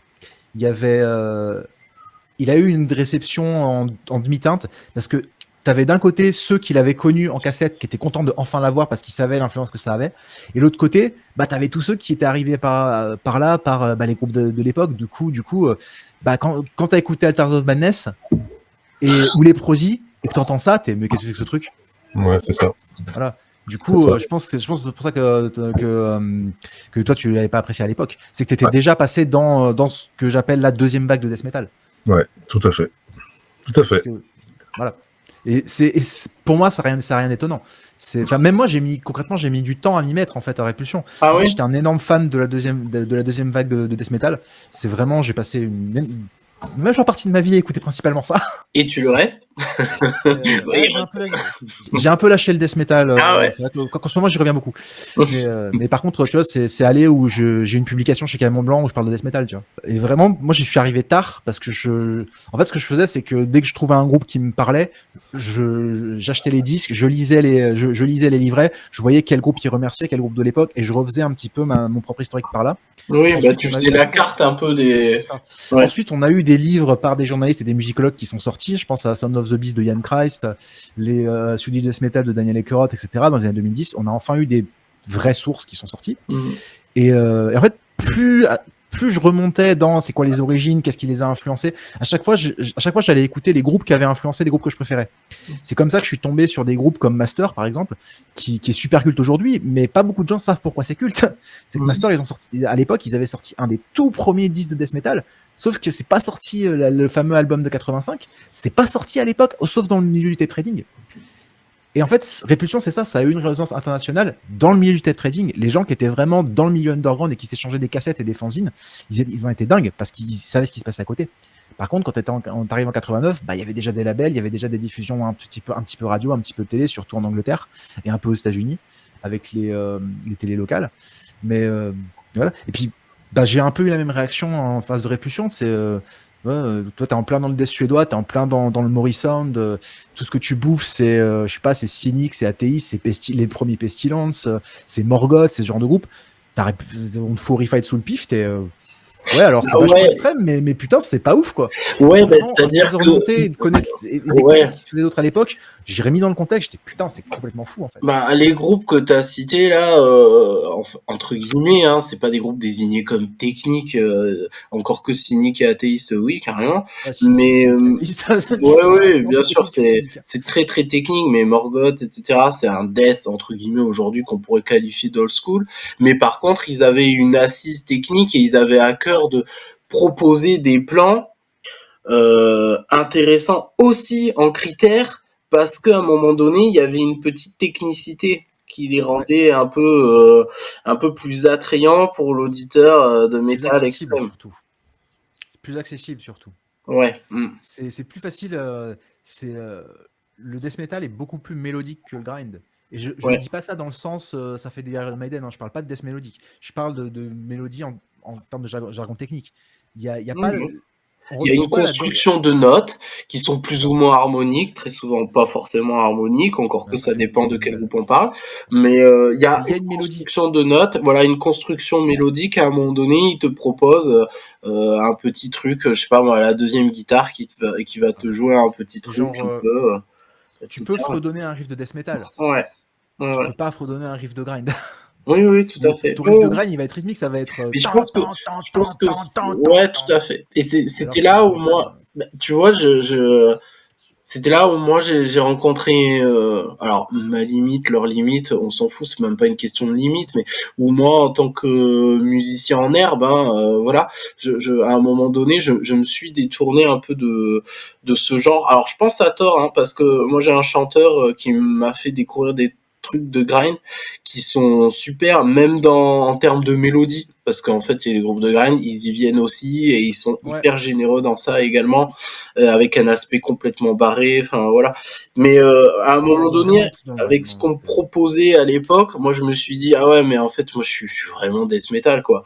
il a eu une réception en demi-teinte parce que tu avais d'un côté ceux qui l'avaient connu en cassette qui étaient contents de enfin l'avoir parce qu'ils savaient l'influence que ça avait, et l'autre côté, bah, tu avais tous ceux qui étaient arrivés par là, par les groupes de l'époque. Du coup, quand tu as écouté Altars of Madness ou les Prozis, et que tu entends ça, mais qu'est-ce que c'est que ce truc? Ouais, c'est ça. Voilà. Du coup, je pense que c'est pour ça que toi, tu l'avais pas apprécié à l'époque. C'est que tu étais déjà passé dans ce que j'appelle la deuxième vague de death metal. Ouais, tout à fait. Tout à fait. Voilà. Et pour moi, ça n'a rien d'étonnant. Même moi, j'ai mis du temps à m'y mettre en fait à Répulsion. Ah oui. J'étais un énorme fan de la deuxième vague de death metal. C'est vraiment, j'ai passé une majeure partie de ma vie à écouter principalement ça. Et tu le restes? J'ai un peu lâché le death metal. En ce moment, j'y reviens beaucoup. Mais par contre, tu vois, c'est allé où j'ai une publication chez Caméléon Blanc où je parle de death metal, tu vois. Et vraiment, moi, j'y suis arrivé tard parce que en fait, ce que je faisais, c'est que dès que je trouvais un groupe qui me parlait, j'achetais les disques, je lisais les livrets, je voyais quel groupe il remerciait, quel groupe de l'époque, et je refaisais un petit peu mon propre historique par là. Oui, ensuite, tu faisais la carte un peu des... Ouais. Ensuite, on a eu des livres par des journalistes et des musicologues qui sont sortis. Je pense à Sound of the Beast de Ian Christ, les Swedish Death Metal de Daniel Ekerot, etc. Dans les années 2010, on a enfin eu des vraies sources qui sont sorties. Et en fait, plus je remontais dans c'est quoi les origines, qu'est-ce qui les a influencés, à chaque fois j'allais écouter les groupes qui avaient influencé les groupes que je préférais. C'est comme ça que je suis tombé sur des groupes comme Master par exemple, qui est super culte aujourd'hui, mais pas beaucoup de gens savent pourquoi c'est culte. C'est que Master, à l'époque, ils avaient sorti un des tout premiers disques de death metal, sauf que c'est pas sorti, le fameux album de 85, c'est pas sorti à l'époque, sauf dans le milieu du tape trading. Et en fait, Répulsion, c'est ça a eu une résonance internationale dans le milieu du tape trading. Les gens qui étaient vraiment dans le milieu underground et qui s'échangeaient des cassettes et des fanzines, ils en étaient dingues parce qu'ils savaient ce qui se passait à côté. Par contre, quand t'arrives en 89, il y avait déjà des labels, il y avait déjà des diffusions un petit peu radio, un petit peu télé, surtout en Angleterre et un peu aux États-Unis avec les télés locales. Mais voilà. Et puis, j'ai un peu eu la même réaction en face de Répulsion. C'est toi, t'es en plein dans le death suédois, t'es en plein dans le Morrison, tout ce que tu bouffes, c'est, je sais pas, c'est cynique, c'est athéiste, c'est les premiers Pestilence, c'est Morgoth, c'est ce genre de groupe. On te fout Horrified sous le pif, t'es. Ouais, alors c'est vachement extrême, mais putain, c'est pas ouf, quoi. Ouais, c'est-à-dire que... de connaître et ce qui se faisait d'autre à l'époque, j'ai remis dans le contexte, j'étais putain, c'est complètement fou, en fait. Les groupes que t'as cités, là, entre guillemets, hein, c'est pas des groupes désignés comme techniques, encore que cyniques et athéistes, oui, carrément. Mais, ouais, bien sûr, c'est très, très technique, mais Morgoth, etc., c'est un death, entre guillemets, aujourd'hui, qu'on pourrait qualifier d'old school. Mais par contre, ils avaient une assise technique et ils avaient à cœur de proposer des plans intéressants aussi en critères, parce qu'à un moment donné, il y avait une petite technicité qui les rendait un peu plus attrayants pour l'auditeur de métal extrême. Surtout. C'est plus accessible surtout. Ouais. C'est plus facile. Le death metal est beaucoup plus mélodique que le grind. Et je ne dis pas ça dans le sens, ça fait des Iron Maiden, hein, je parle pas de death mélodique. Je parle de mélodie en termes de jargon technique. Il y a pas... Il y a une construction de notes qui sont plus ou moins harmoniques, très souvent pas forcément harmoniques, encore que ça dépend de quel groupe on parle. Mais il y a une construction de notes, voilà, une construction mélodique. À un moment donné, il te propose un petit truc, je sais pas moi, la deuxième guitare qui va te jouer un petit truc. Genre, tu peux fredonner un riff de death metal. Ouais. Tu peux pas fredonner un riff de grind. Oui, tout à fait. Ton riff de grind, il va être rythmique, ça va être. Mais je pense que ouais, tout à fait. Et c'était là où moi, tu vois, c'était là où moi j'ai rencontré alors ma limite, leur limite, on s'en fout, c'est même pas une question de limite, mais où moi en tant que musicien en herbe, voilà, à un moment donné, je me suis détourné un peu de ce genre. Alors je pense à tort, parce que moi j'ai un chanteur qui m'a fait découvrir des trucs de grind qui sont super, même en termes de mélodie, parce qu'en fait il y a les groupes de grind, ils y viennent aussi et ils sont hyper généreux dans ça également, avec un aspect complètement barré, enfin voilà. Mais à un moment donné, avec ce qu'on me proposait à l'époque, moi je me suis dit ah ouais, mais en fait moi je suis vraiment death metal quoi.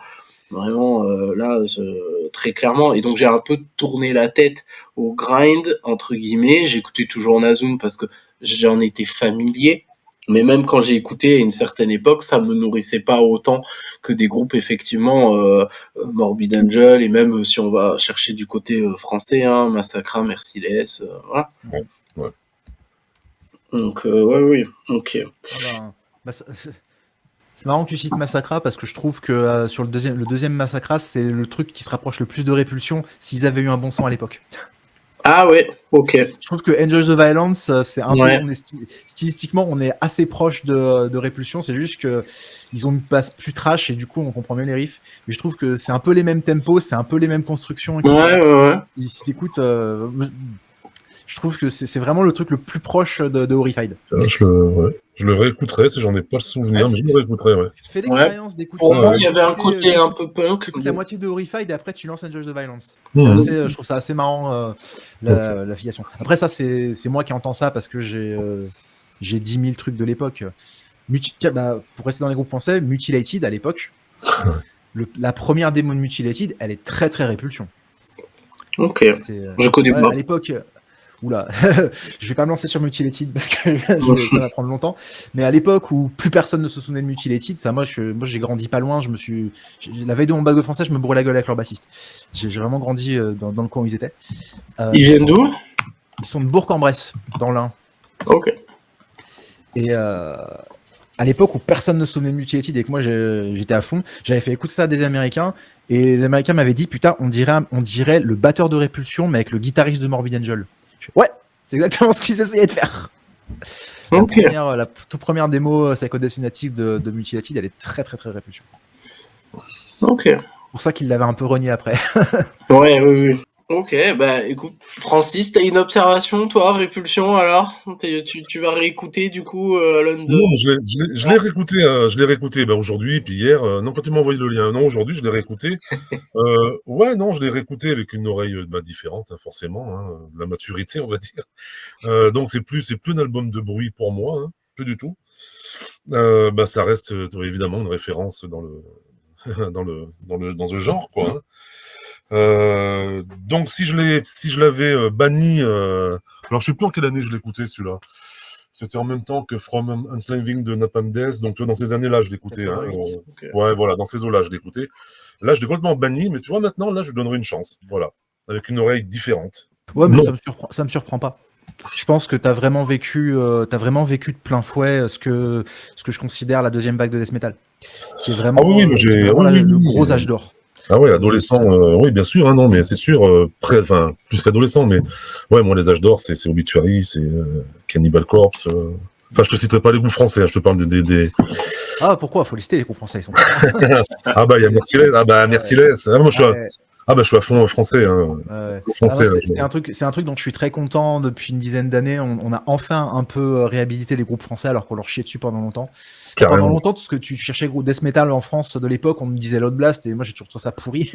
Vraiment là très clairement, et donc j'ai un peu tourné la tête au grind entre guillemets. J'écoutais toujours Nazum parce que j'en étais familier, mais même quand j'ai écouté à une certaine époque, ça me nourrissait pas autant que des groupes effectivement Morbid Angel, et même si on va chercher du côté français, Massacra, Merciless, voilà. Ouais. Donc oui, ok. C'est marrant que tu cites Massacra parce que je trouve que sur le deuxième Massacra, c'est le truc qui se rapproche le plus de Répulsion s'ils avaient eu un bon son à l'époque. Ah ouais, ok. Je trouve que Enjoy the Violence, c'est un peu, stylistiquement, on est assez proche de Répulsion, c'est juste que ils ont une base plus trash et du coup on comprend mieux les riffs. Mais je trouve que c'est un peu les mêmes tempos, c'est un peu les mêmes constructions. Ouais. Si t'écoutes, je trouve que c'est vraiment le truc le plus proche de Horrified. Je le réécouterai si j'en ai pas le souvenir, mais je le réécouterai, ouais. Fais l'expérience d'écouter. Pour moi, il y avait un côté un peu punk. Écoute la moitié de Horrified et après tu lances Enjoy the Violence. Je trouve ça assez marrant, la filiation. Après ça, c'est moi qui entends ça parce que j'ai 10 000 trucs de l'époque. Pour rester dans les groupes français, Mutilated à l'époque, la première démo de Mutilated, elle est très très Répulsion. Ok, je connais pas. À l'époque... Oula, je vais pas me lancer sur Mutilated parce que ça va prendre longtemps. Mais à l'époque où plus personne ne se souvenait de Mutilated, moi j'ai grandi pas loin. La veille de mon bac de français, je me bourrais la gueule avec leur bassiste. J'ai vraiment grandi dans le coin où ils étaient. Ils viennent d'où ? Ils sont de Bourg-en-Bresse, dans l'Ain. Ok. Et à l'époque où personne ne se souvenait de Mutilated et que moi j'étais à fond, j'avais fait écouter ça à des Américains et les Américains m'avaient dit putain, on dirait le batteur de Répulsion mais avec le guitariste de Morbid Angel. Ouais, c'est exactement ce qu'ils essayaient de faire. La toute première démo Psychodeath Lunatics de Mutilated, elle est très très très Répulsion. Ok. C'est pour ça qu'ils l'avaient un peu renié après. Oui. Ok, écoute, Francis, t'as une observation, toi, Répulsion, alors tu vas réécouter, du coup, l'un de... Non, je l'ai réécouté aujourd'hui, puis hier, quand tu m'as envoyé le lien, non, aujourd'hui, je l'ai réécouté. Je l'ai réécouté avec une oreille différente, forcément, de la maturité, on va dire. Donc, c'est plus un album de bruit pour moi, plus du tout. Ça reste, évidemment, une référence dans ce genre, quoi. Donc si je l'avais banni, alors je sais plus en quelle année je l'écoutais celui-là. C'était en même temps que From Enslaving de Napalm Death, donc tu vois, dans ces années-là je l'écoutais. Okay. Ouais, voilà, dans ces eaux-là je l'écoutais. Là je l'ai complètement banni, mais tu vois maintenant là je lui donnerai une chance, voilà, avec une oreille différente. Ouais, mais ça me surprend pas. Je pense que t'as vraiment vécu de plein fouet ce que je considère la deuxième vague de death metal, qui est vraiment, le gros âge d'or. Ah ouais, adolescent, oui, bien sûr, non, mais c'est sûr, plus qu'adolescent, mais ouais, moi, les âges d'or, c'est Obituary, c'est Cannibal Corpse. Enfin, je te citerai pas les groupes français, je te parle des... Ah, pourquoi ? Faut lister les groupes français, ils sont... il y a Merciless, Merciless. Moi, je suis à fond français. Français, c'est un truc dont je suis très content depuis une dizaine d'années. On a enfin un peu réhabilité les groupes français alors qu'on leur chiait dessus pendant longtemps. Carrément. Pendant longtemps, tout ce que tu cherchais gros death metal en France de l'époque, on me disait Loud Blast et moi j'ai toujours trouvé ça pourri.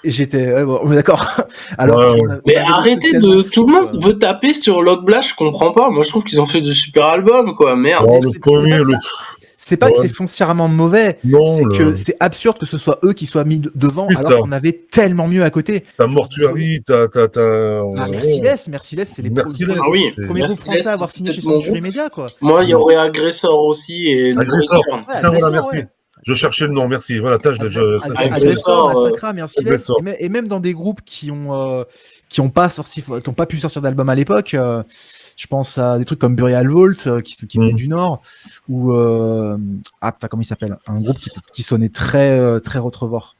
Et j'étais, on est d'accord. Alors, mais arrêtez de, tout le monde veut taper sur Loud Blast, je comprends pas. Moi je trouve qu'ils ont fait de super albums, quoi. Merde. C'est pas que c'est foncièrement mauvais, c'est que c'est absurde que ce soit eux qui soient mis devant alors qu'on avait tellement mieux à côté. T'as Mortuary, Merciless, c'est les premiers groupes français à avoir signé chez Century Media, quoi. Moi, il y aurait Agressor aussi et Agressor. Voilà, merci. Ouais. Je cherchais le nom, merci. Voilà, Agressor, Massacra, Merciless, et même dans des groupes qui ont pas pu sortir d'album à l'époque. Je pense à des trucs comme Burial Vault, qui venaient du Nord, ou comment il s'appelle, un groupe qui sonnait très très Retrevor.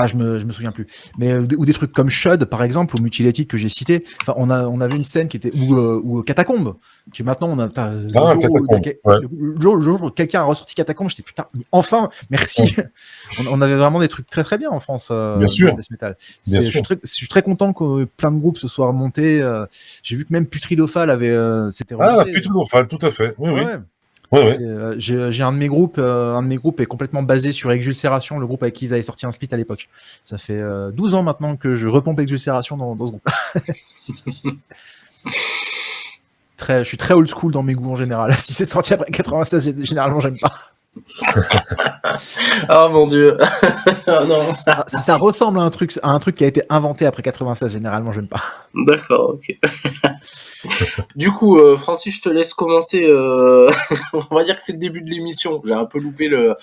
Je me souviens plus. Mais ou des trucs comme Shud, par exemple, ou Mutilated que j'ai cité. Enfin, on avait une scène qui était ou Catacombe, qui maintenant le jour où quelqu'un a ressorti Catacombe, j'étais putain, enfin, merci. On avait vraiment des trucs très très bien en France. Bien sûr. Death metal. Je suis très content que plein de groupes se soient remontés. J'ai vu que même Putridophal avait s'était remonté. Putridophal, tout à fait. Oui. J'ai un de mes groupes est complètement basé sur Exulcération, le groupe avec qui ils avaient sorti un split à l'époque. Ça fait 12 ans maintenant que je repompe Exulcération dans ce groupe. Je suis très old school dans mes goûts en général. Si c'est sorti après 96, généralement j'aime pas. Oh mon dieu. Oh non. Si ça ressemble à un truc qui a été inventé après 96, généralement j'aime pas. D'accord, ok. Du coup, Francis, je te laisse commencer. On va dire que c'est le début de l'émission. J'ai loupé le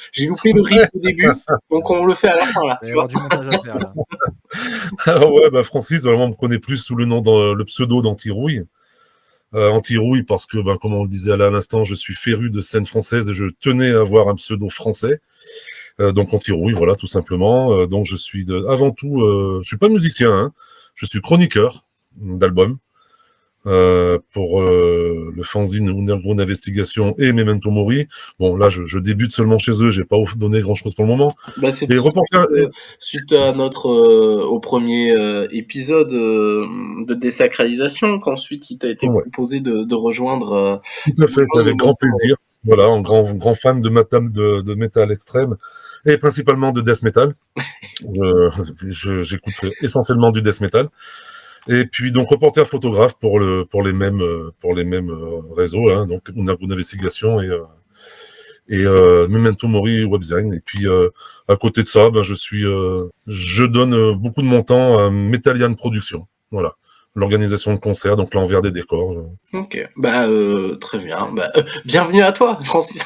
rythme au début, donc on le fait à la fin là. Il va y avoir du montage à faire là. Alors Francis, vraiment, on me connaît plus sous le pseudo d'Antirouille. Antirouille parce que, comme on le disait à l'instant, je suis féru de scène française et je tenais à avoir un pseudo français. Donc Antirouille, voilà, tout simplement. Donc je suis avant tout, je suis pas musicien, hein, je suis chroniqueur d'albums pour le fanzine Underground Investigation et Memento Mori. Bon, là, je débute seulement chez eux, j'ai pas donné grand-chose pour le moment. C'était suite à notre au premier épisode de désacralisation qu'ensuite il t'a été proposé de rejoindre. Tout à fait, c'est avec grand plaisir. Voilà, un grand fan de métal extrême et principalement de death metal. J'écoute essentiellement du death metal. Et puis donc reporter photographe pour les mêmes réseaux, hein, donc Underground Investigation et Memento Mori Webdesign. Et puis à côté de ça, je donne beaucoup de mon temps à Metallian Production. Voilà, l'organisation de concerts, donc l'envers des décors. Ok, très bien. Bienvenue à toi, Francis.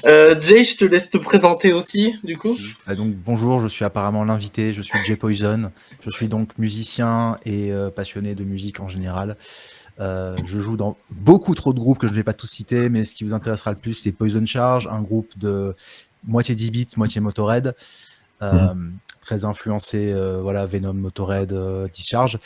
Jay, je te laisse te présenter aussi, du coup. Donc bonjour, je suis apparemment l'invité, je suis Jay Poison. Je suis donc musicien et passionné de musique en général. Je joue dans beaucoup trop de groupes que je ne vais pas tous citer, mais ce qui vous intéressera le plus, c'est Poison Charge, un groupe de moitié 10 bits, moitié Motorhead. Très influencé, Venom, Motorhead, Discharge.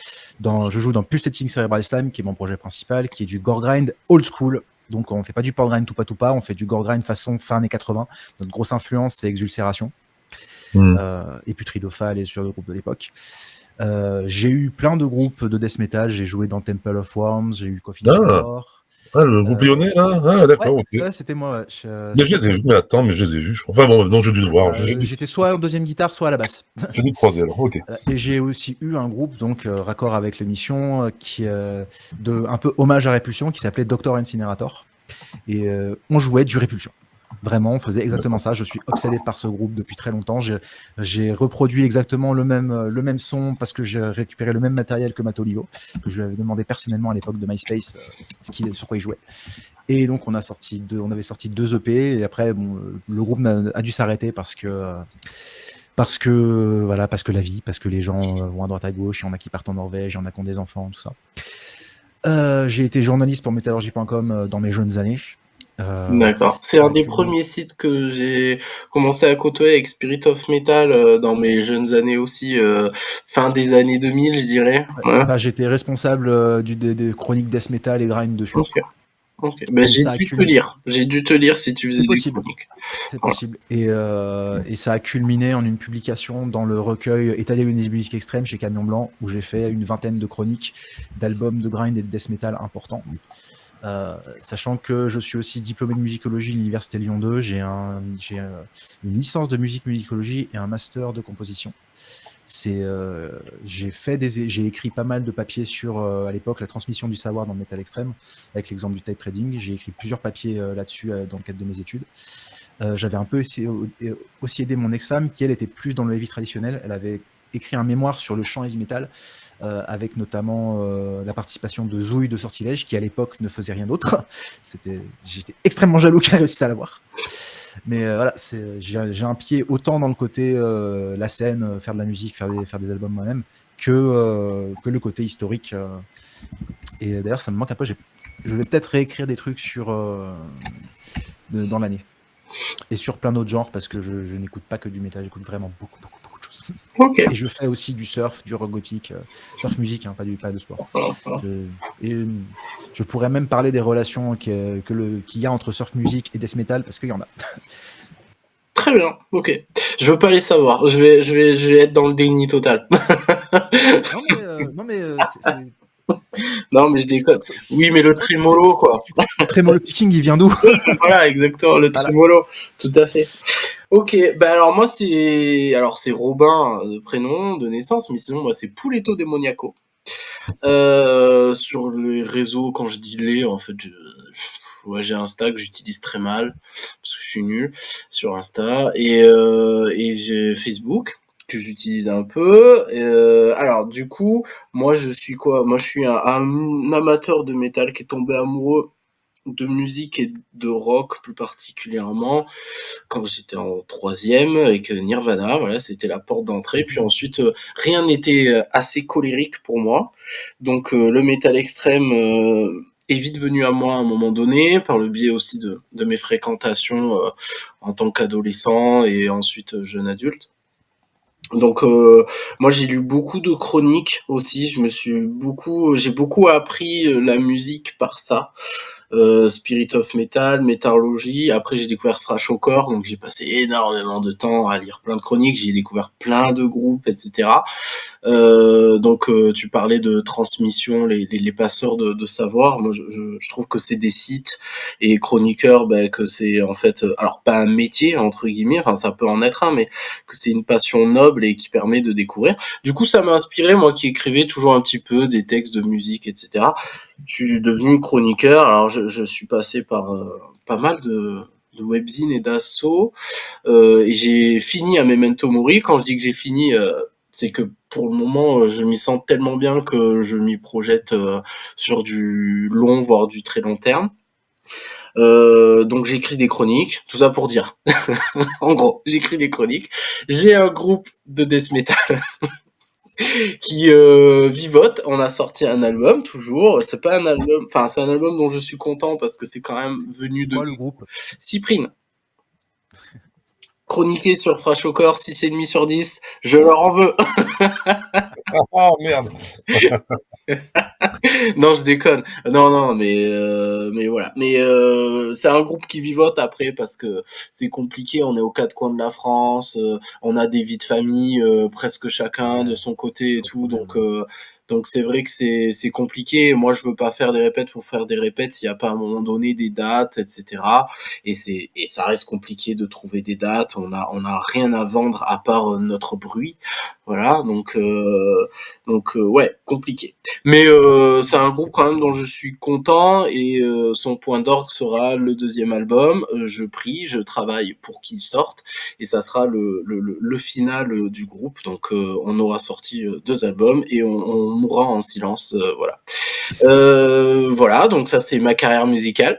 Je joue dans Pulsating Cerebral Slime, qui est mon projet principal, qui est du gore grind old school. Donc on fait pas du power grind tout pas, on fait du gore grind façon fin années 80. Notre grosse influence, c'est Exulcération et Putridophal et ce genre de groupes de l'époque. J'ai eu plein de groupes de death metal. J'ai joué dans Temple of Worms, j'ai eu Coffin War. Le groupe lyonnais, là. Ah, d'accord, ok. C'était moi. Mais je les ai vus, mais je les ai vus, je crois. Enfin bon, non, j'ai dû le voir. J'étais soit en deuxième guitare, soit à la basse. J'ai dû le croiser, alors, ok. Et j'ai aussi eu un groupe, donc raccord avec l'émission, qui un peu hommage à Répulsion, qui s'appelait Dr. Incinerator. Et on jouait du Répulsion. Vraiment, on faisait exactement ça. Je suis obsédé par ce groupe depuis très longtemps. J'ai reproduit exactement le même son parce que j'ai récupéré le même matériel que Matt Olivo, que je lui avais demandé personnellement à l'époque de MySpace sur quoi il jouait. Et donc on avait sorti 2 EP et après le groupe a dû s'arrêter parce que la vie, parce que les gens vont à droite à gauche, il y en a qui partent en Norvège, il y en a qui ont des enfants, tout ça. J'ai été journaliste pour Metallurgy.com dans mes jeunes années. D'accord. C'est un des premiers sites que j'ai commencé à côtoyer avec Spirit of Metal dans mes jeunes années aussi, fin des années 2000, je dirais. Ouais. J'étais responsable des chroniques death metal et grind dessus. Ok. J'ai dû te lire si tu faisais des chroniques. C'est possible. Et ça a culminé en une publication dans le recueil État des lieux des musiques extrêmes chez Camion Blanc, où j'ai fait une vingtaine de chroniques d'albums de grind et de death metal importants. Sachant que je suis aussi diplômé de musicologie de l'Université Lyon 2, j'ai une licence de musicologie et un master de composition. J'ai écrit pas mal de papiers sur, à l'époque, la transmission du savoir dans le métal extrême, avec l'exemple du tape trading. J'ai écrit plusieurs papiers là-dessus dans le cadre de mes études. J'avais un peu aussi aidé mon ex-femme, qui elle était plus dans le heavy traditionnel. Elle avait écrit un mémoire sur le chant heavy metal, avec notamment la participation de Zouille de Sortilège, qui à l'époque ne faisait rien d'autre. J'étais extrêmement jaloux qu'elle réussisse à l'avoir. Mais j'ai un pied autant dans le côté la scène, faire de la musique, faire des albums moi-même, que le côté historique. Et d'ailleurs, ça me manque un peu. Je vais peut-être réécrire des trucs dans l'année. Et sur plein d'autres genres, parce que je n'écoute pas que du métal, j'écoute vraiment beaucoup de choses. Ok. Et je fais aussi du surf, du rock gothique, surf musique, hein, pas de sport. Je pourrais même parler des relations qu'il y a entre surf musique et death metal, parce qu'il y en a. Très bien, ok. Je veux pas les savoir. Je vais être dans le déni total. Non mais c'est... Non, mais je déconne. Oui, mais le trémolo, quoi. Le trémolo picking, il vient d'où? Voilà, exactement, le trémolo. Tout à fait. Ok, bah alors moi c'est Robin de prénom, de naissance, mais sinon moi c'est Pouletto Demoniaco. Sur les réseaux, quand je dis les, en fait, j'ai Insta que j'utilise très mal parce que je suis nul sur Insta et j'ai Facebook que j'utilise un peu. Alors du coup, moi je suis quoi? Moi je suis un amateur de métal qui est tombé amoureux de musique et de rock plus particulièrement quand j'étais en troisième avec Nirvana, voilà, c'était la porte d'entrée. Puis ensuite, rien n'était assez colérique pour moi. Donc le métal extrême est vite venu à moi à un moment donné, par le biais aussi de mes fréquentations en tant qu'adolescent et ensuite jeune adulte. Donc moi j'ai lu beaucoup de chroniques aussi, j'ai beaucoup appris la musique par ça. Spirit of Metal, Métallurgie. Après, j'ai découvert Thrash au corps, donc j'ai passé énormément de temps à lire plein de chroniques. J'ai découvert plein de groupes, etc. Donc, tu parlais de transmission, les passeurs de savoir. Moi, je trouve que c'est des sites et chroniqueurs, que c'est en fait, alors pas un métier entre guillemets, enfin ça peut en être un, mais que c'est une passion noble et qui permet de découvrir. Du coup, ça m'a inspiré, moi qui écrivais toujours un petit peu des textes de musique, etc. Je suis devenu chroniqueur. Alors, je suis passé par pas mal de webzines et d'assos. Et j'ai fini à Memento Mori. Quand je dis que j'ai fini, c'est que pour le moment, je m'y sens tellement bien que je m'y projette sur du long, voire du très long terme. Donc j'écris des chroniques, tout ça pour dire. En gros, j'écris des chroniques. J'ai un groupe de death metal qui vivote. On a sorti un album toujours. C'est pas un album, enfin c'est un album dont je suis content parce que c'est quand même venu de quoi le groupe? Cyprine. Chroniqué sur Thrash au corps, 6,5 sur 10, je leur en veux. Oh merde. Non, je déconne. Non, mais voilà. Mais c'est un groupe qui vivote après parce que c'est compliqué. On est aux quatre coins de la France, on a des vies de famille presque chacun de son côté et tout. Donc c'est vrai que c'est compliqué. Moi, je veux pas faire des répètes pour faire des répètes. Il y a pas à un moment donné des dates, etc. Et ça reste compliqué de trouver des dates. On a rien à vendre à part notre bruit. Voilà. Donc ouais, compliqué. Mais c'est un groupe quand même dont je suis content et son point d'orgue sera le deuxième album. Je prie, je travaille pour qu'il sorte et ça sera le final du groupe. Donc on aura sorti 2 albums et on mourra en silence. Voilà. Voilà, donc ça c'est ma carrière musicale.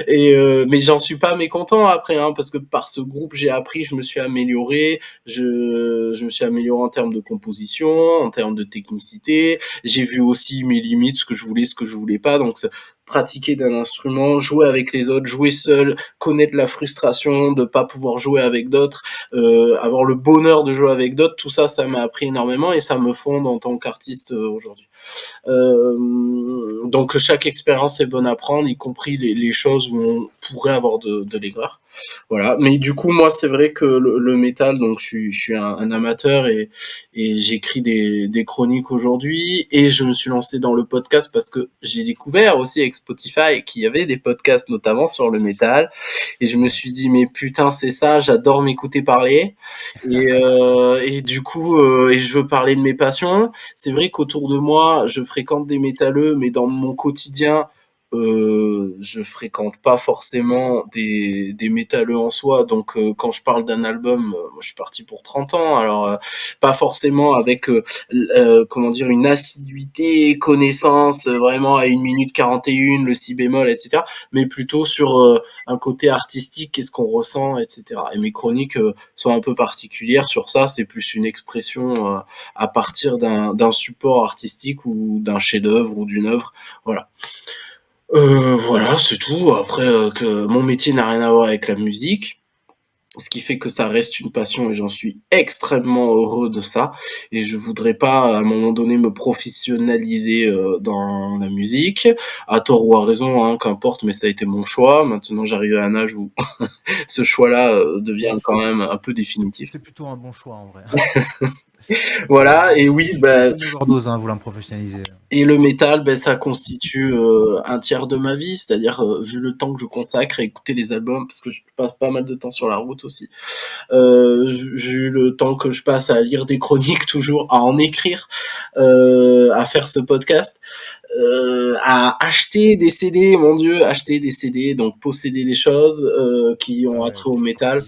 Et mais j'en suis pas mécontent après, hein, parce que par ce groupe j'ai appris, je me suis amélioré, je me suis amélioré en termes de composition, en termes de technicité. J'ai vu aussi mes limites, ce que je voulais pas. Donc pratiquer d'un instrument, jouer avec les autres, jouer seul, connaître la frustration de pas pouvoir jouer avec d'autres, avoir le bonheur de jouer avec d'autres, tout ça, ça m'a appris énormément et ça me fonde en tant qu'artiste aujourd'hui. Donc chaque expérience est bonne à prendre, y compris les choses où on pourrait avoir de l'aigreur. Voilà. Mais du coup, moi, c'est vrai que le métal, donc je suis un amateur et j'écris des chroniques aujourd'hui et je me suis lancé dans le podcast parce que j'ai découvert aussi avec Spotify qu'il y avait des podcasts notamment sur le métal et je me suis dit mais putain c'est ça, j'adore m'écouter parler et du coup et je veux parler de mes passions. C'est vrai qu'autour de moi, je fréquente des métalleux, mais dans mon quotidien, je fréquente pas forcément des métalleux en soi, donc quand je parle d'un album, moi je suis parti pour 30 ans, alors pas forcément avec comment dire, une assiduité, connaissance vraiment à 1 minute 41, le si bémol, etc., mais plutôt sur un côté artistique, qu'est-ce qu'on ressent, etc. Et mes chroniques sont un peu particulières sur ça, c'est plus une expression à partir d'un support artistique ou d'un chef-d'œuvre ou d'une œuvre, voilà. Voilà, c'est tout. Après, que mon métier n'a rien à voir avec la musique, ce qui fait que ça reste une passion et j'en suis extrêmement heureux de ça. Et je voudrais pas, à un moment donné, me professionnaliser dans la musique, à tort ou à raison, hein, qu'importe, mais ça a été mon choix. Maintenant, j'arrive à un âge où ce choix-là devient quand même un peu définitif. C'est plutôt un bon choix en vrai. Voilà, et oui, bah, Bonne overdose, hein, vouloir me professionnaliser. et le métal, ben, ça constitue un tiers de ma vie, c'est-à-dire vu le temps que je consacre à écouter les albums, parce que je passe pas mal de temps sur la route aussi, vu le temps que je passe à lire des chroniques toujours, à en écrire, à faire ce podcast, à acheter des CD, mon Dieu, acheter des CD, donc posséder des choses qui ont attrait au métal.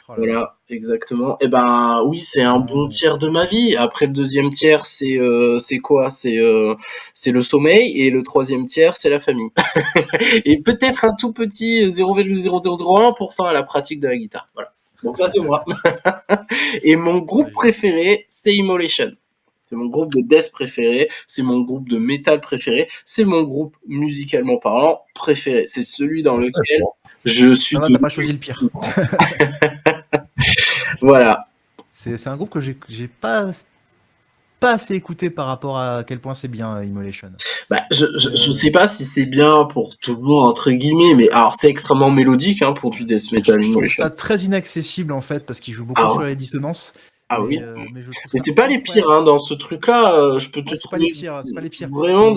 Oh là là. Voilà, exactement. Et ben oui, c'est un bon tiers de ma vie. Après le deuxième tiers, c'est quoi? C'est le sommeil et le troisième tiers, c'est la famille. Et peut-être un tout petit 0,0001% à la pratique de la guitare. Voilà. Donc ça c'est moi. Et mon groupe préféré, c'est Immolation. C'est mon groupe de death préféré, c'est mon groupe de metal préféré, c'est mon groupe musicalement parlant préféré. C'est celui dans lequel je suis. T'as pas choisi le pire. Voilà. C'est un groupe que j'ai pas assez écouté par rapport à quel point c'est bien Immolation. Bah, je sais pas si c'est bien pour tout le monde entre guillemets, mais alors c'est extrêmement mélodique hein, pour du death metal. Je trouve ça très inaccessible en fait parce qu'il joue beaucoup sur les dissonances. Ah mais, oui. Mais je trouve mais c'est pas les pires hein, dans ce truc-là. Je peux te c'est pas les pires. C'est pas les pires. Vraiment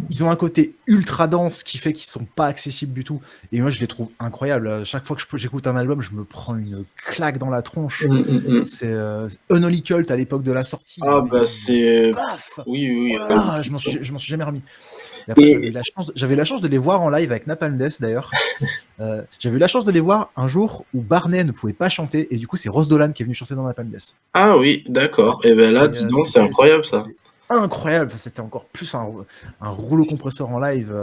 ils ont un côté ultra dense qui fait qu'ils sont pas accessibles du tout. Et moi, je les trouve incroyables. Chaque fois que j'écoute un album, je me prends une claque dans la tronche. C'est Unholy Cult à l'époque de la sortie. Ah bah c'est. Paf Oui. Voilà, je m'en suis jamais remis. Et après, j'avais la chance de les voir en live avec Napalm Death d'ailleurs. J'avais eu la chance de les voir un jour où Barney ne pouvait pas chanter et du coup c'est Ross Dolan qui est venu chanter dans Napalm Death. Ah oui, d'accord. Et ben là, dis donc, c'est incroyable ça. Incroyable, c'était encore plus un rouleau compresseur en live.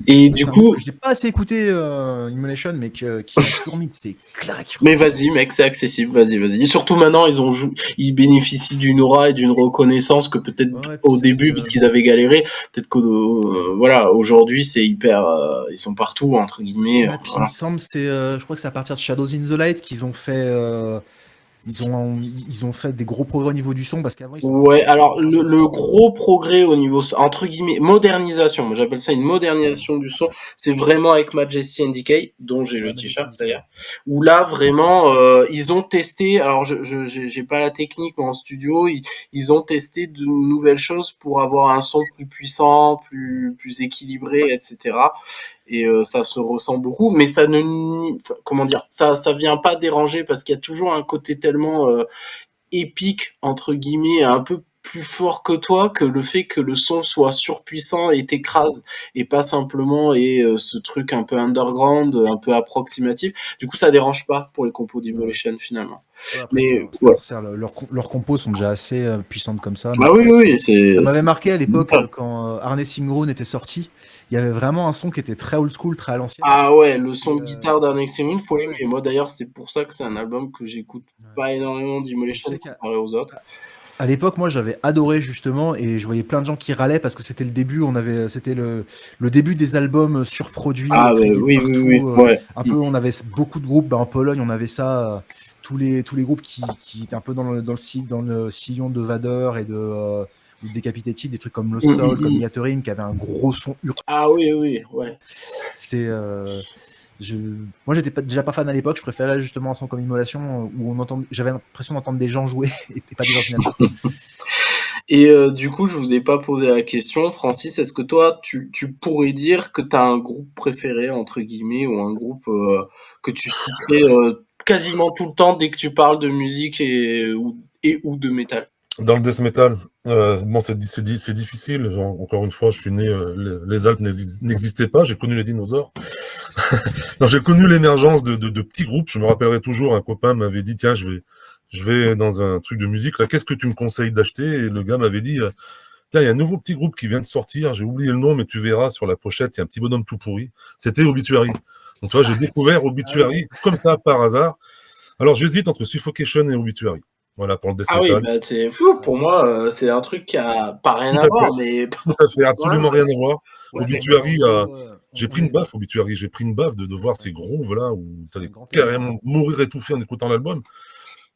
Et du coup, je n'ai pas assez écouté Immolation, mais qui m'a toujours mis de ses claques. Mais vas-y, mec, c'est accessible. Vas-y. Et surtout maintenant, ils bénéficient d'une aura et d'une reconnaissance que peut-être au début, parce qu'ils avaient galéré, peut-être que voilà, aujourd'hui, c'est hyper, ils sont partout entre guillemets. Voilà. Il me semble, je crois que c'est à partir de Shadows in the Light qu'ils ont fait. Ils ont fait des gros progrès au niveau du son parce qu'avant ils sont alors le gros progrès au niveau entre guillemets modernisation, moi j'appelle ça une modernisation du son, c'est vraiment avec Majesty and Decay dont j'ai le t-shirt d'ailleurs, où là vraiment ils ont testé, alors j'ai pas la technique mais en studio ils ont testé de nouvelles choses pour avoir un son plus puissant, plus équilibré, etc. Et ça se ressent beaucoup, mais ça comment dire, ça vient pas déranger parce qu'il y a toujours un côté tellement épique entre guillemets, un peu plus fort que toi, que le fait que le son soit surpuissant et t'écrase et pas simplement ce truc un peu underground, un peu approximatif. Du coup, ça dérange pas pour les compos d'Immolation finalement. Mais leurs compos sont déjà assez puissantes comme ça. Ah oui, ça m'avait marqué à l'époque quand Harnessing Ground était sorti. Il y avait vraiment un son qui était très old school, très à l'ancienne. Ah ouais, le son de guitare d'Harnessing Ground, faut aimer. Moi d'ailleurs, c'est pour ça que c'est un album que j'écoute pas énormément d'Immolation comparé aux autres. À l'époque, moi, j'avais adoré justement, et je voyais plein de gens qui râlaient parce que c'était le début. C'était le début des albums surproduits. Ah oui. Un peu, on avait beaucoup de groupes. En Pologne, on avait ça. Tous les groupes qui étaient un peu dans le sillon de Vader et de Decapitated, des trucs comme Le Sol, comme Gathering, qui avait un gros son urgent. Ah oui, ouais. C'est moi, j'étais déjà pas fan à l'époque. Je préférais justement un son comme Immolation où j'avais l'impression d'entendre des gens jouer et pas des ordinateurs. Et du coup, je vous ai pas posé la question, Francis. Est-ce que toi, tu pourrais dire que tu as un groupe préféré entre guillemets ou un groupe que tu citerais quasiment tout le temps dès que tu parles de musique et ou de métal? Dans le death metal, bon, c'est difficile. Encore une fois, je suis né, les Alpes n'existaient pas. J'ai connu les dinosaures. Non, j'ai connu l'émergence de petits groupes. Je me rappellerai toujours, un copain m'avait dit, tiens, je vais dans un truc de musique, là, qu'est-ce que tu me conseilles d'acheter? Et le gars m'avait dit, tiens, il y a un nouveau petit groupe qui vient de sortir, j'ai oublié le nom, mais tu verras sur la pochette, il y a un petit bonhomme tout pourri. C'était Obituary. Donc, tu vois, j'ai découvert Obituary comme ça, par hasard. Alors, j'hésite entre Suffocation et Obituary. Voilà, pour le death Ah oui, metal. bah c'est fou. Pour moi, c'est un truc qui a pas rien Tout à à voir, fait. mais Tout à fait, absolument rien à voir. ouais. Obituary, En gros, j'ai on pris une est- baffe, Obituary. J'ai pris une baffe de voir ces grooves là où c'est t'allais un grand carrément mourir étouffé en écoutant l'album.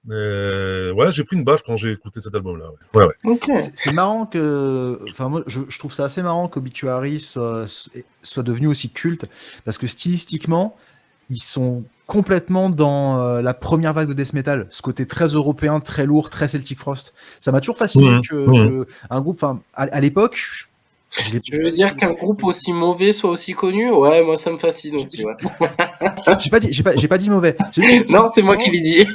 Ouais, j'ai pris une baffe quand j'ai écouté cet album là. Ouais. Ok. C'est marrant que, enfin moi je trouve ça assez marrant qu'Obituary soit devenu aussi culte parce que stylistiquement ils sont complètement dans la première vague de death metal, ce côté très européen, très lourd, très Celtic Frost. Ça m'a toujours fasciné que un groupe, enfin à l'époque, Tu veux dire qu'un groupe aussi mauvais soit aussi connu? Ouais, moi ça me fascine aussi. Ouais. j'ai pas dit mauvais. Non, c'est moi qui l'ai dit.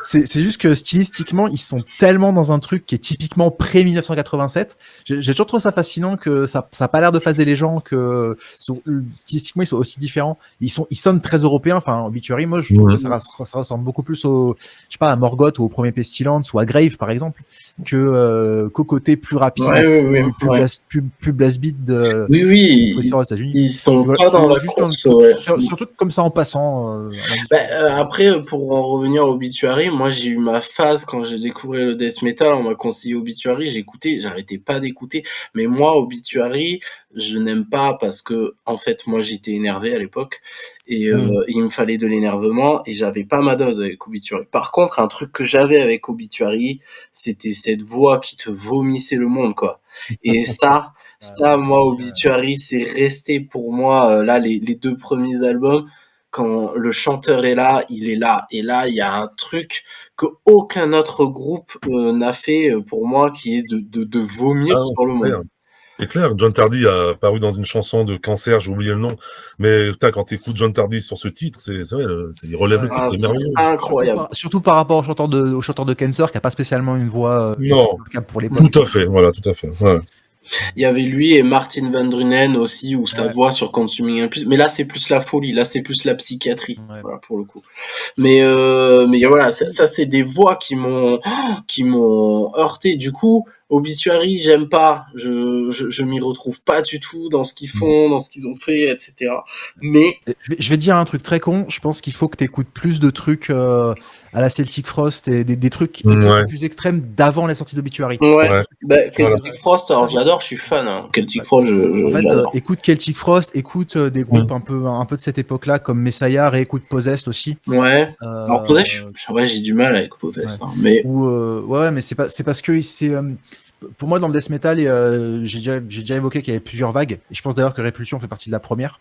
C'est juste que stylistiquement, ils sont tellement dans un truc qui est typiquement pré-1987. J'ai toujours trouvé ça fascinant que ça a pas l'air de phaser les gens, que stylistiquement ils sont aussi différents. Ils sonnent très européens. Enfin, Obituary, moi je trouve que ça ressemble beaucoup plus je sais pas, à Morgoth ou au premier Pestilence ou à Grave par exemple, qu'au côté plus rapide, plus blast beat de. Oui. Aux États-Unis. Ils sont Voilà, pas dans la course. Ouais. Surtout comme ça en passant. Après, pour en revenir à Obituary, moi j'ai eu ma phase quand j'ai découvert le death metal, on m'a conseillé Obituary, j'arrêtais pas d'écouter. Mais moi, Obituary, je n'aime pas parce que, en fait, moi j'étais énervé à l'époque et il me fallait de l'énervement et j'avais pas ma dose avec Obituary. Par contre, un truc que j'avais avec Obituary, c'était cette voix qui te vomissait le monde, quoi. Et ça, moi, Obituary, c'est resté pour moi, là, les 2 premiers albums, quand le chanteur est là, il est là. Et là, il y a un truc que aucun autre groupe n'a fait pour moi, qui est de vomir sur le monde. C'est clair, John Tardy a apparu dans une chanson de Cancer, j'ai oublié le nom, mais quand tu écoutes John Tardy sur ce titre, il relève le titre, c'est merveilleux. Incroyable. Surtout par rapport au chanteur de Cancer, qui n'a pas spécialement une voix non, pour les tout à fait, voilà, tout à fait. Ouais. Il y avait lui et Martin Van Drunen aussi, où sa voix sur Consuming Impulse. Mais là, c'est plus la folie, là, c'est plus la psychiatrie, voilà, pour le coup. Mais voilà, ça c'est des voix qui m'ont heurté. Du coup, Obituary, j'aime pas. Je m'y retrouve pas du tout dans ce qu'ils font, dans ce qu'ils ont fait, etc. Mais je vais te dire un truc très con. Je pense qu'il faut que tu écoutes plus de trucs à la Celtic Frost et des trucs plus extrêmes d'avant la sortie d'Obituary. Celtic Frost, alors j'adore, je suis fan. Hein. Celtic Frost, en fait, écoute Celtic Frost, écoute des groupes un peu de cette époque-là comme Messiah, réécoute Possessed aussi. Ouais. Alors Possessed, j'ai du mal avec Possessed. Hein, mais mais c'est parce que c'est pour moi dans le death metal, j'ai déjà évoqué qu'il y avait plusieurs vagues. Et je pense d'ailleurs que Repulsion fait partie de la première.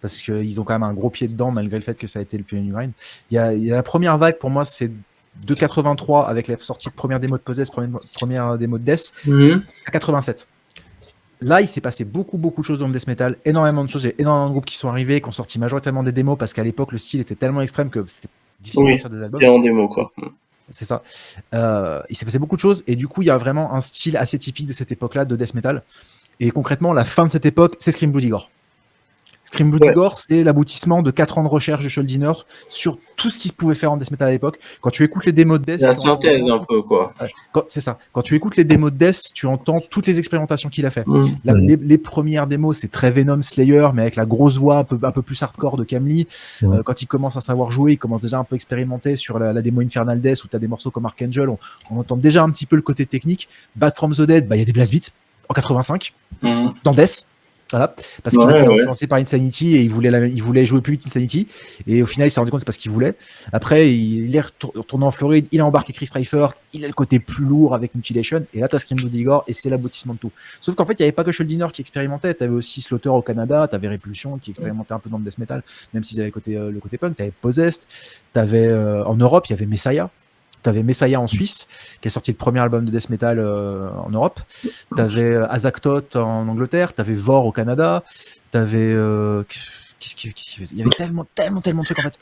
Parce qu'ils ont quand même un gros pied dedans, malgré le fait que ça a été le pionnier du grind. Il y a la première vague, pour moi, c'est de 83, avec la sortie de première démo de Possessed, première démo de Death, à 87. Là, il s'est passé beaucoup de choses dans le death metal, énormément de choses, il y a énormément de groupes qui sont arrivés, qui ont sorti majoritairement des démos, parce qu'à l'époque, le style était tellement extrême que c'était difficile de faire des albums. C'était en démo, quoi. C'est ça. Il s'est passé beaucoup de choses, et du coup, il y a vraiment un style assez typique de cette époque-là, de death metal. Et concrètement, la fin de cette époque, c'est Scream Bloody Gore. Scream Bloody Gore, c'est l'aboutissement de 4 ans de recherche de Schuldiner sur tout ce qu'il pouvait faire en death metal à l'époque. Quand tu écoutes les démos de Death... La synthèse un peu, quoi. C'est ça. Quand tu écoutes les démos de Death, tu entends toutes les expérimentations qu'il a fait. Les premières démos, c'est très Venom Slayer, mais avec la grosse voix un peu plus hardcore de Camly. Quand il commence à savoir jouer, il commence déjà un peu à expérimenter sur la démo Infernal Death, où tu as des morceaux comme Archangel. On entend déjà un petit peu le côté technique. Back from the Dead, il y a des blast beats en 85, dans Death. Voilà, parce qu'il était influencé par Insanity et il voulait jouer plus vite Insanity, et au final il s'est rendu compte que c'est parce qu'il voulait. Après il est retourné en Floride, il a embarqué Chris Reifert, il a le côté plus lourd avec Mutilation, et là t'as Scream Bloody Gore et c'est l'aboutissement de tout. Sauf qu'en fait il n'y avait pas que Schuldiner qui expérimentait, t'avais aussi Slaughter au Canada, t'avais Repulsion qui expérimentait un peu dans le death metal, même s'ils avaient le côté punk, t'avais Possessed, t'avais en Europe il y avait Messiah. T'avais Messiah en Suisse, qui a sorti le premier album de death metal en Europe. T'avais Azaktot en Angleterre. T'avais Vor au Canada. T'avais il y avait tellement de trucs en fait.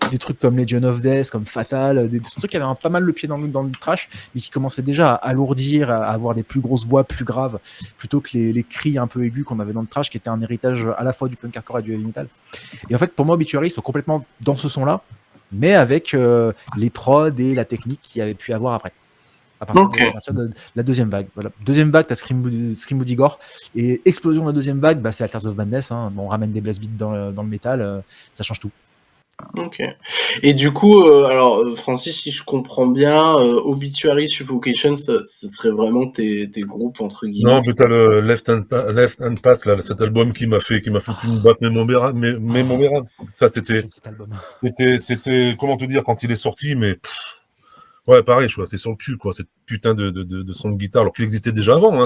des trucs comme Legion of Death, comme Fatal, des trucs qui avaient pas mal le pied dans le trash, mais qui commençaient déjà à alourdir, à avoir des plus grosses voix, plus graves, plutôt que les cris un peu aigus qu'on avait dans le trash, qui était un héritage à la fois du punk hardcore et du heavy metal. Et en fait, pour moi, Obituary, ils sont complètement dans ce son-là, mais avec les prods et la technique qu'il y avait pu avoir après. À partir de la deuxième vague. Voilà. Deuxième vague, t'as Scream Bloody Gore, et explosion de la deuxième vague, c'est Altars of Madness. Hein. Bon, on ramène des blast beats dans le métal, ça change tout. Ok. Et du coup, alors Francis, si je comprends bien, Obituary, Suffocation, ce serait vraiment tes groupes entre guillemets. Non, mais t'as le Left Hand Pass, là, cet album qui m'a foutu une batte mémorable. Ça, c'était, comment te dire, quand il est sorti, mais ouais, pareil, je suis assez sur le cul, quoi, cette putain de son de guitare, alors qu'il existait déjà avant, hein,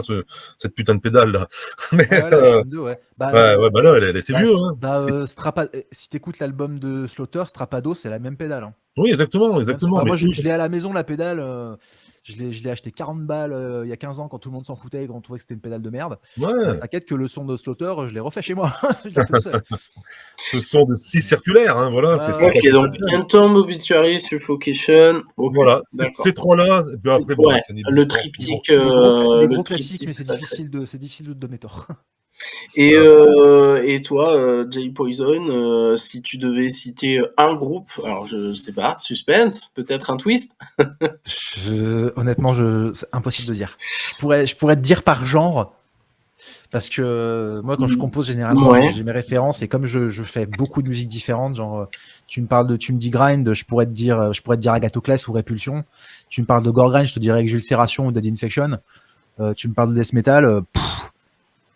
cette putain de pédale, là. Mais, ouais. là, c'est vieux, hein. Si t'écoutes l'album de Slaughter, Strapado, c'est la même pédale. Hein. Oui, exactement. Enfin, moi, je l'ai à la maison, la pédale. Je l'ai acheté 40 balles il y a 15 ans quand tout le monde s'en foutait et qu'on trouvait que c'était une pédale de merde. Ouais. T'inquiète que le son de Slaughter, je l'ai refait chez moi. Ce son de 6 circulaires, hein, voilà. Ok, donc Entomb, Obituary, Suffocation. Okay, voilà, ces trois-là. Et puis après, bon, le triptyque. Les gros classiques, mais c'est difficile de donner tort. Et toi, Jay Poison, si tu devais citer un groupe, alors je sais pas, Suspense, peut-être un twist. Honnêtement, c'est impossible de dire. Je pourrais te dire par genre, parce que moi, quand je compose, généralement, j'ai mes références, et comme je fais beaucoup de musiques différentes, genre, tu me dis grind, je pourrais te dire Agathocles ou Répulsion. Tu me parles de gore grind, je te dirais Exulceration ou Dead Infection. Tu me parles de death metal,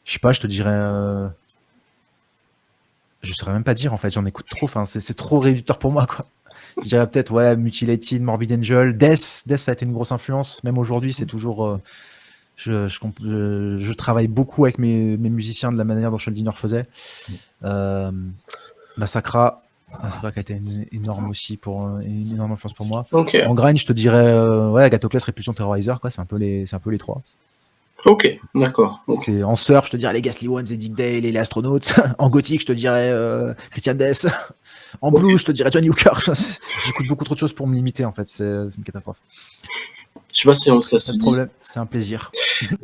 je sais pas, je te dirais. Je saurais même pas dire, en fait, j'en écoute trop, enfin, c'est trop réducteur pour moi, quoi. Je dirais peut-être, Mutilated, Morbid Angel, Death, ça a été une grosse influence, même aujourd'hui, c'est toujours. Je travaille beaucoup avec mes musiciens de la manière dont Schuldiner faisait. Massacra qui a été une énorme influence pour moi. Okay. En grind, je te dirais Agathocles, Répulsion, Terrorizer, quoi, c'est un peu les trois. Ok, d'accord. Okay. En surf, je te dirais les Ghastly Ones et Dick Dale et les Astronauts. En gothique, je te dirais Christian Death. En blues, je te dirais Johnny Hooker. J'écoute beaucoup trop de choses pour me limiter, en fait. C'est une catastrophe. Je sais pas si ça se dit. Problème, c'est un plaisir.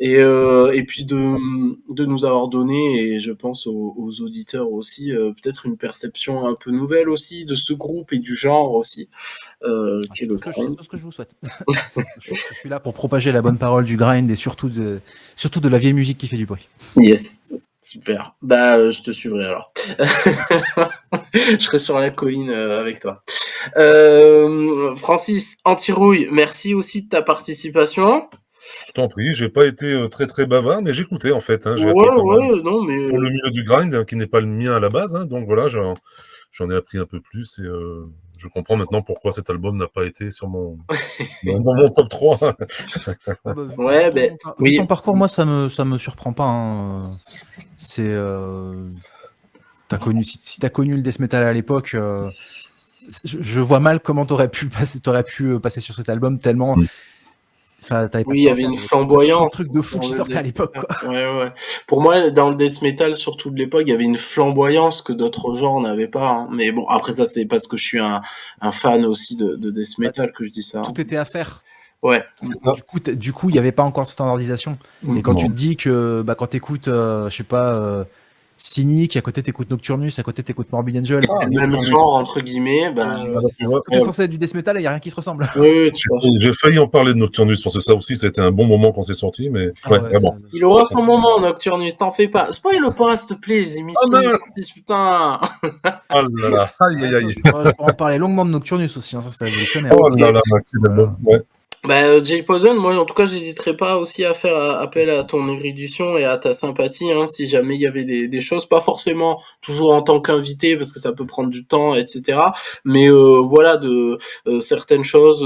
Et puis de nous avoir donné, et je pense aux auditeurs aussi, peut-être une perception un peu nouvelle aussi de ce groupe et du genre aussi. C'est tout ce que je vous souhaite. Je suis là pour propager la bonne parole du grind et surtout de la vieille musique qui fait du bruit. Yes. Super. Je te suivrai alors. Je serai sur la colline avec toi. Francis Antirouille, merci aussi de ta participation. Je t'en prie, j'ai pas été très très bavard, mais j'écoutais en fait. Hein, non mais pour le milieu du grind, hein, qui n'est pas le mien à la base, hein, donc voilà, j'en ai appris un peu plus et je comprends maintenant pourquoi cet album n'a pas été sur mon dans mon top 3. Vu ton parcours, moi ça me surprend pas. Hein. C'est si t'as connu le death metal à l'époque, je vois mal comment t'aurais pu passer sur cet album tellement. Il y avait une flamboyance. Un truc de fou qui sortait à l'époque. Ouais. Pour moi, dans le death metal, surtout de l'époque, il y avait une flamboyance que d'autres genres n'avaient pas. Hein. Mais bon, après ça, c'est parce que je suis un fan aussi de death metal que je dis ça. Tout était à faire. Ouais. Du coup, il n'y avait pas encore de standardisation. Et quand tu te dis que quand t'écoutes, je sais pas, Cynic, à côté t'écoutes Nocturnus, à côté t'écoutes Morbid Angel. C'est le même genre, entre guillemets. C'est censé être du death metal et il n'y a rien qui se ressemble. Oui, j'ai failli en parler de Nocturnus parce que ça aussi, ça a été un bon moment quand c'est sorti. Mais bon. Il aura son moment, Nocturnus, t'en fais pas. Spoil pas, s'il te plaît, les émissions. Putain. Oh là là, aïe. On va en parler longuement de Nocturnus aussi, hein, ça c'est révolutionnaire. Oh là là, ouais. Jay Poison, moi en tout cas j'hésiterais pas aussi à faire appel à ton érudition et à ta sympathie, hein, si jamais il y avait des choses, pas forcément toujours en tant qu'invité parce que ça peut prendre du temps, etc. Mais voilà, de certaines choses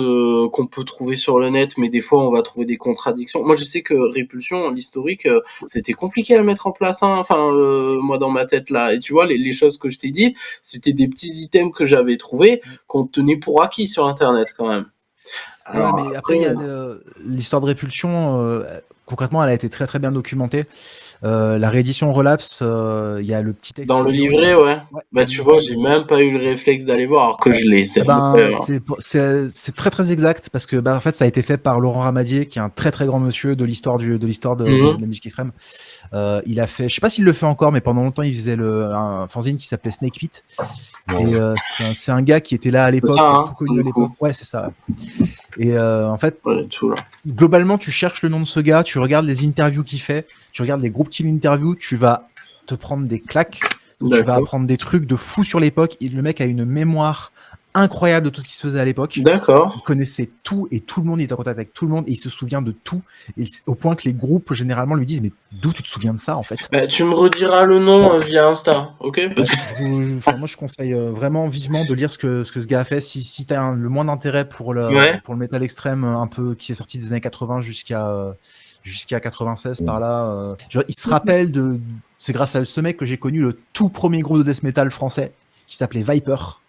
qu'on peut trouver sur le net, mais des fois on va trouver des contradictions. Moi je sais que Répulsion, l'historique, c'était compliqué à mettre en place, hein. Enfin moi dans ma tête là, et tu vois les choses que je t'ai dit, c'était des petits items que j'avais trouvés qu'on tenait pour acquis sur internet quand même. Alors, mais après, il y a l'histoire de Répulsion. concrètement, elle a été très très bien documentée. La réédition Relapse, il y a le petit texte. Dans le livret, ouais. Ouais, Bah, tu vois, j'ai même pas eu le réflexe d'aller voir, alors que je l'ai. C'est c'est très très exact parce que en fait ça a été fait par Laurent Ramadier qui est un très très grand monsieur de l'histoire de la musique extrême. Il a fait, je sais pas s'il le fait encore, mais pendant longtemps il faisait un fanzine qui s'appelait Snake Pit. Et c'est un gars qui était là à l'époque, ça, qui a tout connu à l'époque. Ouais, c'est ça. Et en fait, tout là. Globalement, tu cherches le nom de ce gars, tu regardes les interviews qu'il fait, tu regardes les groupes qu'il interview, tu vas te prendre des claques, tu vas apprendre des trucs de fou sur l'époque. Le mec a une mémoire incroyable de tout ce qui se faisait à l'époque. D'accord. Il connaissait tout et tout le monde, il était en contact avec tout le monde et il se souvient de tout. Et au point que les groupes généralement lui disent mais d'où tu te souviens de ça en fait? Bah, tu me rediras le nom via Insta, ok? Moi je conseille vraiment vivement de lire ce que ce gars a fait. Si tu as le moins d'intérêt pour le métal extrême un peu qui est sorti des années 80 jusqu'à 96 par là, il se rappelle de... C'est grâce à ce mec que j'ai connu le tout premier groupe de death metal français qui s'appelait Viper,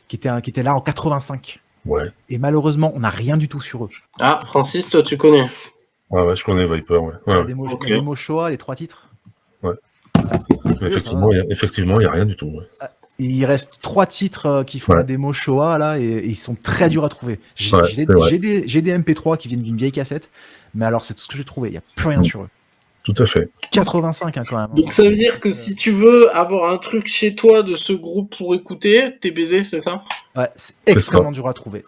qui était là en 85. Ouais. Et malheureusement, on n'a rien du tout sur eux. Ah, Francis, toi, tu connais? Ouais, je connais Viper, ouais. La démo Shoah, les 3 titres. Ouais. Effectivement, il n'y a rien du tout. Ouais. Et il reste 3 titres qui font la démo Shoah, là, et ils sont très durs à trouver. J'ai des MP3 qui viennent d'une vieille cassette, mais alors c'est tout ce que j'ai trouvé. Il n'y a plus rien sur eux. Tout à fait. 85 quand même. Donc ça veut dire que si tu veux avoir un truc chez toi de ce groupe pour écouter, t'es baisé, c'est ça? Ouais, c'est extrêmement dur à trouver.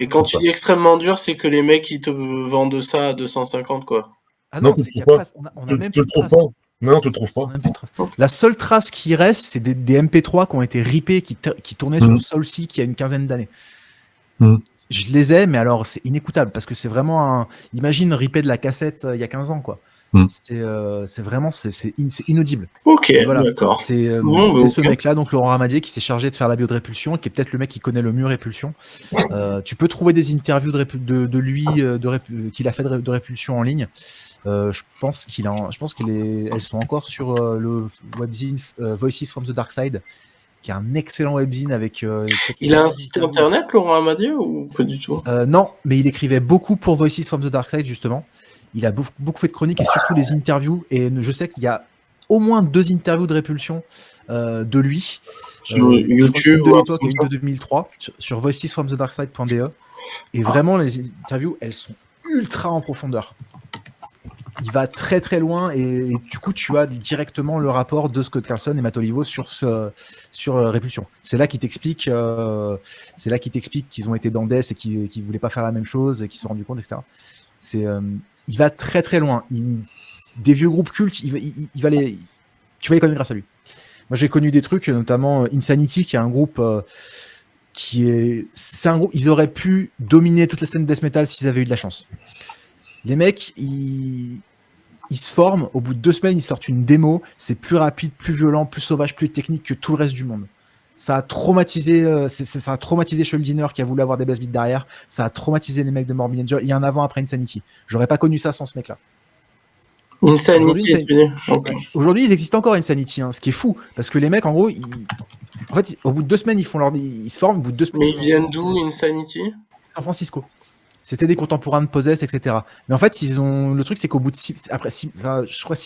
Et quand tu dis extrêmement dur, c'est que les mecs ils te vendent ça à 250 quoi. Ah non, c'est qu'il n'y a pas. On a même plus de traces. Non, tu le trouves pas. La seule trace qui reste, c'est des MP3 qui ont été ripés, qui tournaient sur Soulseek il y a une quinzaine d'années. Je les ai, mais alors c'est inécoutable parce que c'est vraiment un. Imagine ripper de la cassette il y a 15 ans, quoi. C'est vraiment c'est inaudible. Ok, voilà. D'accord. C'est ce mec-là, donc Laurent Ramadier, qui s'est chargé de faire la bio de Répulsion, qui est peut-être le mec qui connaît le mieux Répulsion. Tu peux trouver des interviews de lui, qu'il a fait de Répulsion en ligne. Je pense qu'elles sont encore sur le webzine Voices from the Dark Side, qui est un excellent webzine avec. Il a un site internet, Laurent Ramadier, ou pas du tout? Non, mais il écrivait beaucoup pour Voices from the Dark Side justement. Il a beaucoup fait de chroniques et surtout des interviews. Et je sais qu'il y a au moins 2 interviews de Répulsion de lui. Sur YouTube. De l'époque, une de 2003, sur voicesfromthedarkside.de. Et vraiment, les interviews, elles sont ultra en profondeur. Il va très très loin et du coup, tu as directement le rapport de Scott Carlson et Matt Olivo sur Répulsion. C'est là qu'il t'explique qu'ils ont été dans Death et qu'ils voulaient pas faire la même chose et qu'ils se sont rendus compte, etc. Il va très très loin. Des vieux groupes cultes, tu vas les connaître grâce à lui. Moi, j'ai connu des trucs, notamment Insanity, qui est un groupe c'est un groupe. Ils auraient pu dominer toute la scène death metal s'ils avaient eu de la chance. Les mecs, ils se forment. Au bout de 2 semaines, ils sortent une démo. C'est plus rapide, plus violent, plus sauvage, plus technique que tout le reste du monde. Ça a traumatisé, Schuldiner qui a voulu avoir des blast beats derrière. Ça a traumatisé les mecs de Morbid Angel. Il y a un avant après Insanity. J'aurais pas connu ça sans ce mec-là. Insanity, aujourd'hui, ils existent encore Insanity, ce qui est fou, parce que les mecs, en gros, en fait, au bout de 2 semaines, ils se forment. Au bout de 2 semaines. Mais ils viennent d'où, Insanity? San Francisco. C'était des contemporains de Possess, etc. Mais en fait, le truc, c'est qu'au bout de 6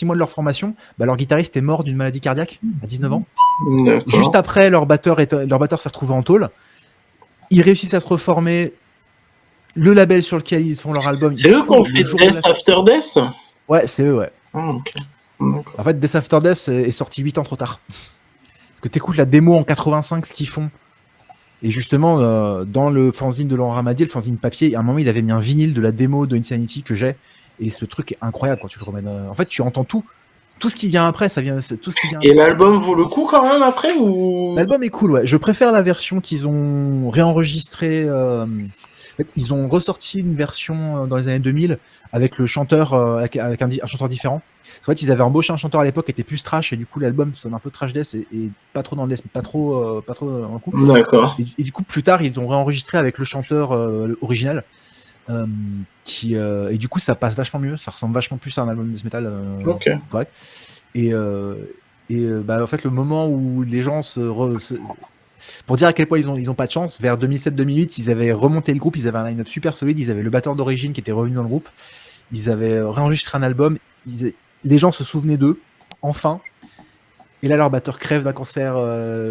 mois de leur formation, leur guitariste est mort d'une maladie cardiaque à 19 ans. D'accord. Juste après, leur batteur s'est retrouvé en tôle. Ils réussissent à se reformer. Le label sur lequel ils font leur album. C'est eux qui ont fait Death After Death? Ouais, c'est eux, ouais. Ah, ok. En fait, Death After Death est sorti 8 ans trop tard. Parce que t'écoutes la démo en 85, ce qu'ils font. Et justement, dans le fanzine de Laurent Ramadier, le fanzine papier, à un moment, il avait mis un vinyle de la démo de Insanity que j'ai. Et ce truc est incroyable quand tu le remets. En fait, tu entends tout. Tout ce qui vient après, ça vient. Tout ce qui vient. Et l'album vaut le coup quand même après ou... L'album est cool, ouais. Je préfère la version qu'ils ont réenregistrée. En fait, ils ont ressorti une version dans les années 2000 avec le chanteur, avec un chanteur différent. En fait, ils avaient embauché un chanteur à l'époque qui était plus trash et du coup l'album sonne un peu trash death et pas trop dans le death, mais pas trop en coup. D'accord. Et du coup plus tard ils ont réenregistré avec le chanteur original et du coup ça passe vachement mieux, ça ressemble vachement plus à un album de death metal. Ok. Correct. Et en fait le moment où les gens pour dire à quel point ils ont pas de chance, vers 2007-2008 ils avaient remonté le groupe, ils avaient un line-up super solide, ils avaient le batteur d'origine qui était revenu dans le groupe. Ils avaient réenregistré un album. Les gens se souvenaient d'eux, enfin. Et là, leur batteur crève d'un cancer,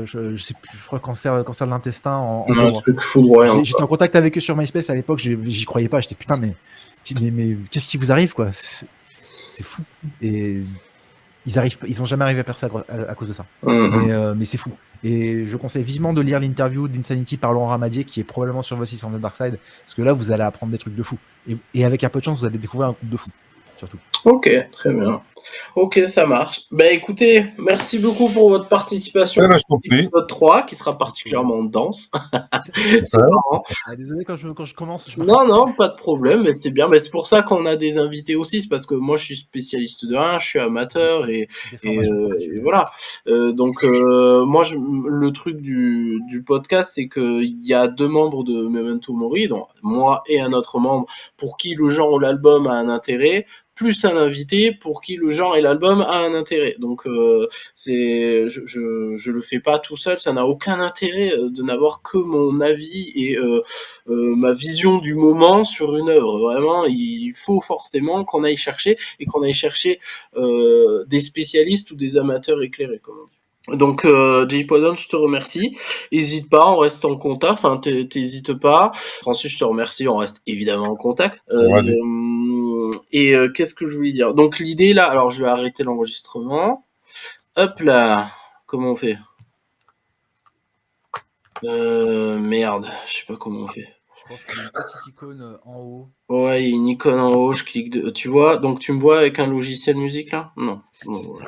je sais plus, je crois cancer de l'intestin en 2 mois. Truc foudroyant. J'étais en contact avec eux sur MySpace à l'époque, j'y croyais pas. J'étais putain, mais qu'est-ce qui vous arrive, quoi? C'est fou. Et ils ont jamais arrivé à percer à cause de ça. Mais c'est fou. Et je conseille vivement de lire l'interview d'Insanity par Laurent Ramadier, qui est probablement sur Voici sur the Dark Side, parce que là, vous allez apprendre des trucs de fou. Et avec un peu de chance, vous allez découvrir un groupe de fou, surtout. Ok, très bien. Ok, ça marche. Bah écoutez, merci beaucoup pour votre participation je t'en prie. épisode 3, qui sera particulièrement dense. C'est marrant. Désolé quand je commence. Non, pas de problème, mais c'est bien. Mais c'est pour ça qu'on a des invités aussi, c'est parce que moi je suis spécialiste de rien, je suis amateur et voilà. Donc moi le truc du podcast, c'est que il y a 2 membres de Memento Mori, donc moi et un autre membre pour qui le genre ou l'album a un intérêt, plus un invité pour qui le genre et l'album a un intérêt. Donc je le fais pas tout seul, ça n'a aucun intérêt de n'avoir que mon avis et ma vision du moment sur une œuvre. Vraiment, il faut forcément qu'on aille chercher des spécialistes ou des amateurs éclairés, comme on dit. Donc Jay Poison, je te remercie. Hésite pas, on reste en contact. Enfin, t'hésites pas. Francis, je te remercie. On reste évidemment en contact. Qu'est-ce que je voulais dire? Donc l'idée là, alors je vais arrêter l'enregistrement. Hop là, comment on fait? Merde, je sais pas comment on fait. Je pense qu'il y a une petite icône en haut. Ouais, il y a une icône en haut, je clique. Tu vois, donc tu me vois avec un logiciel musique là? Non. Bon, voilà.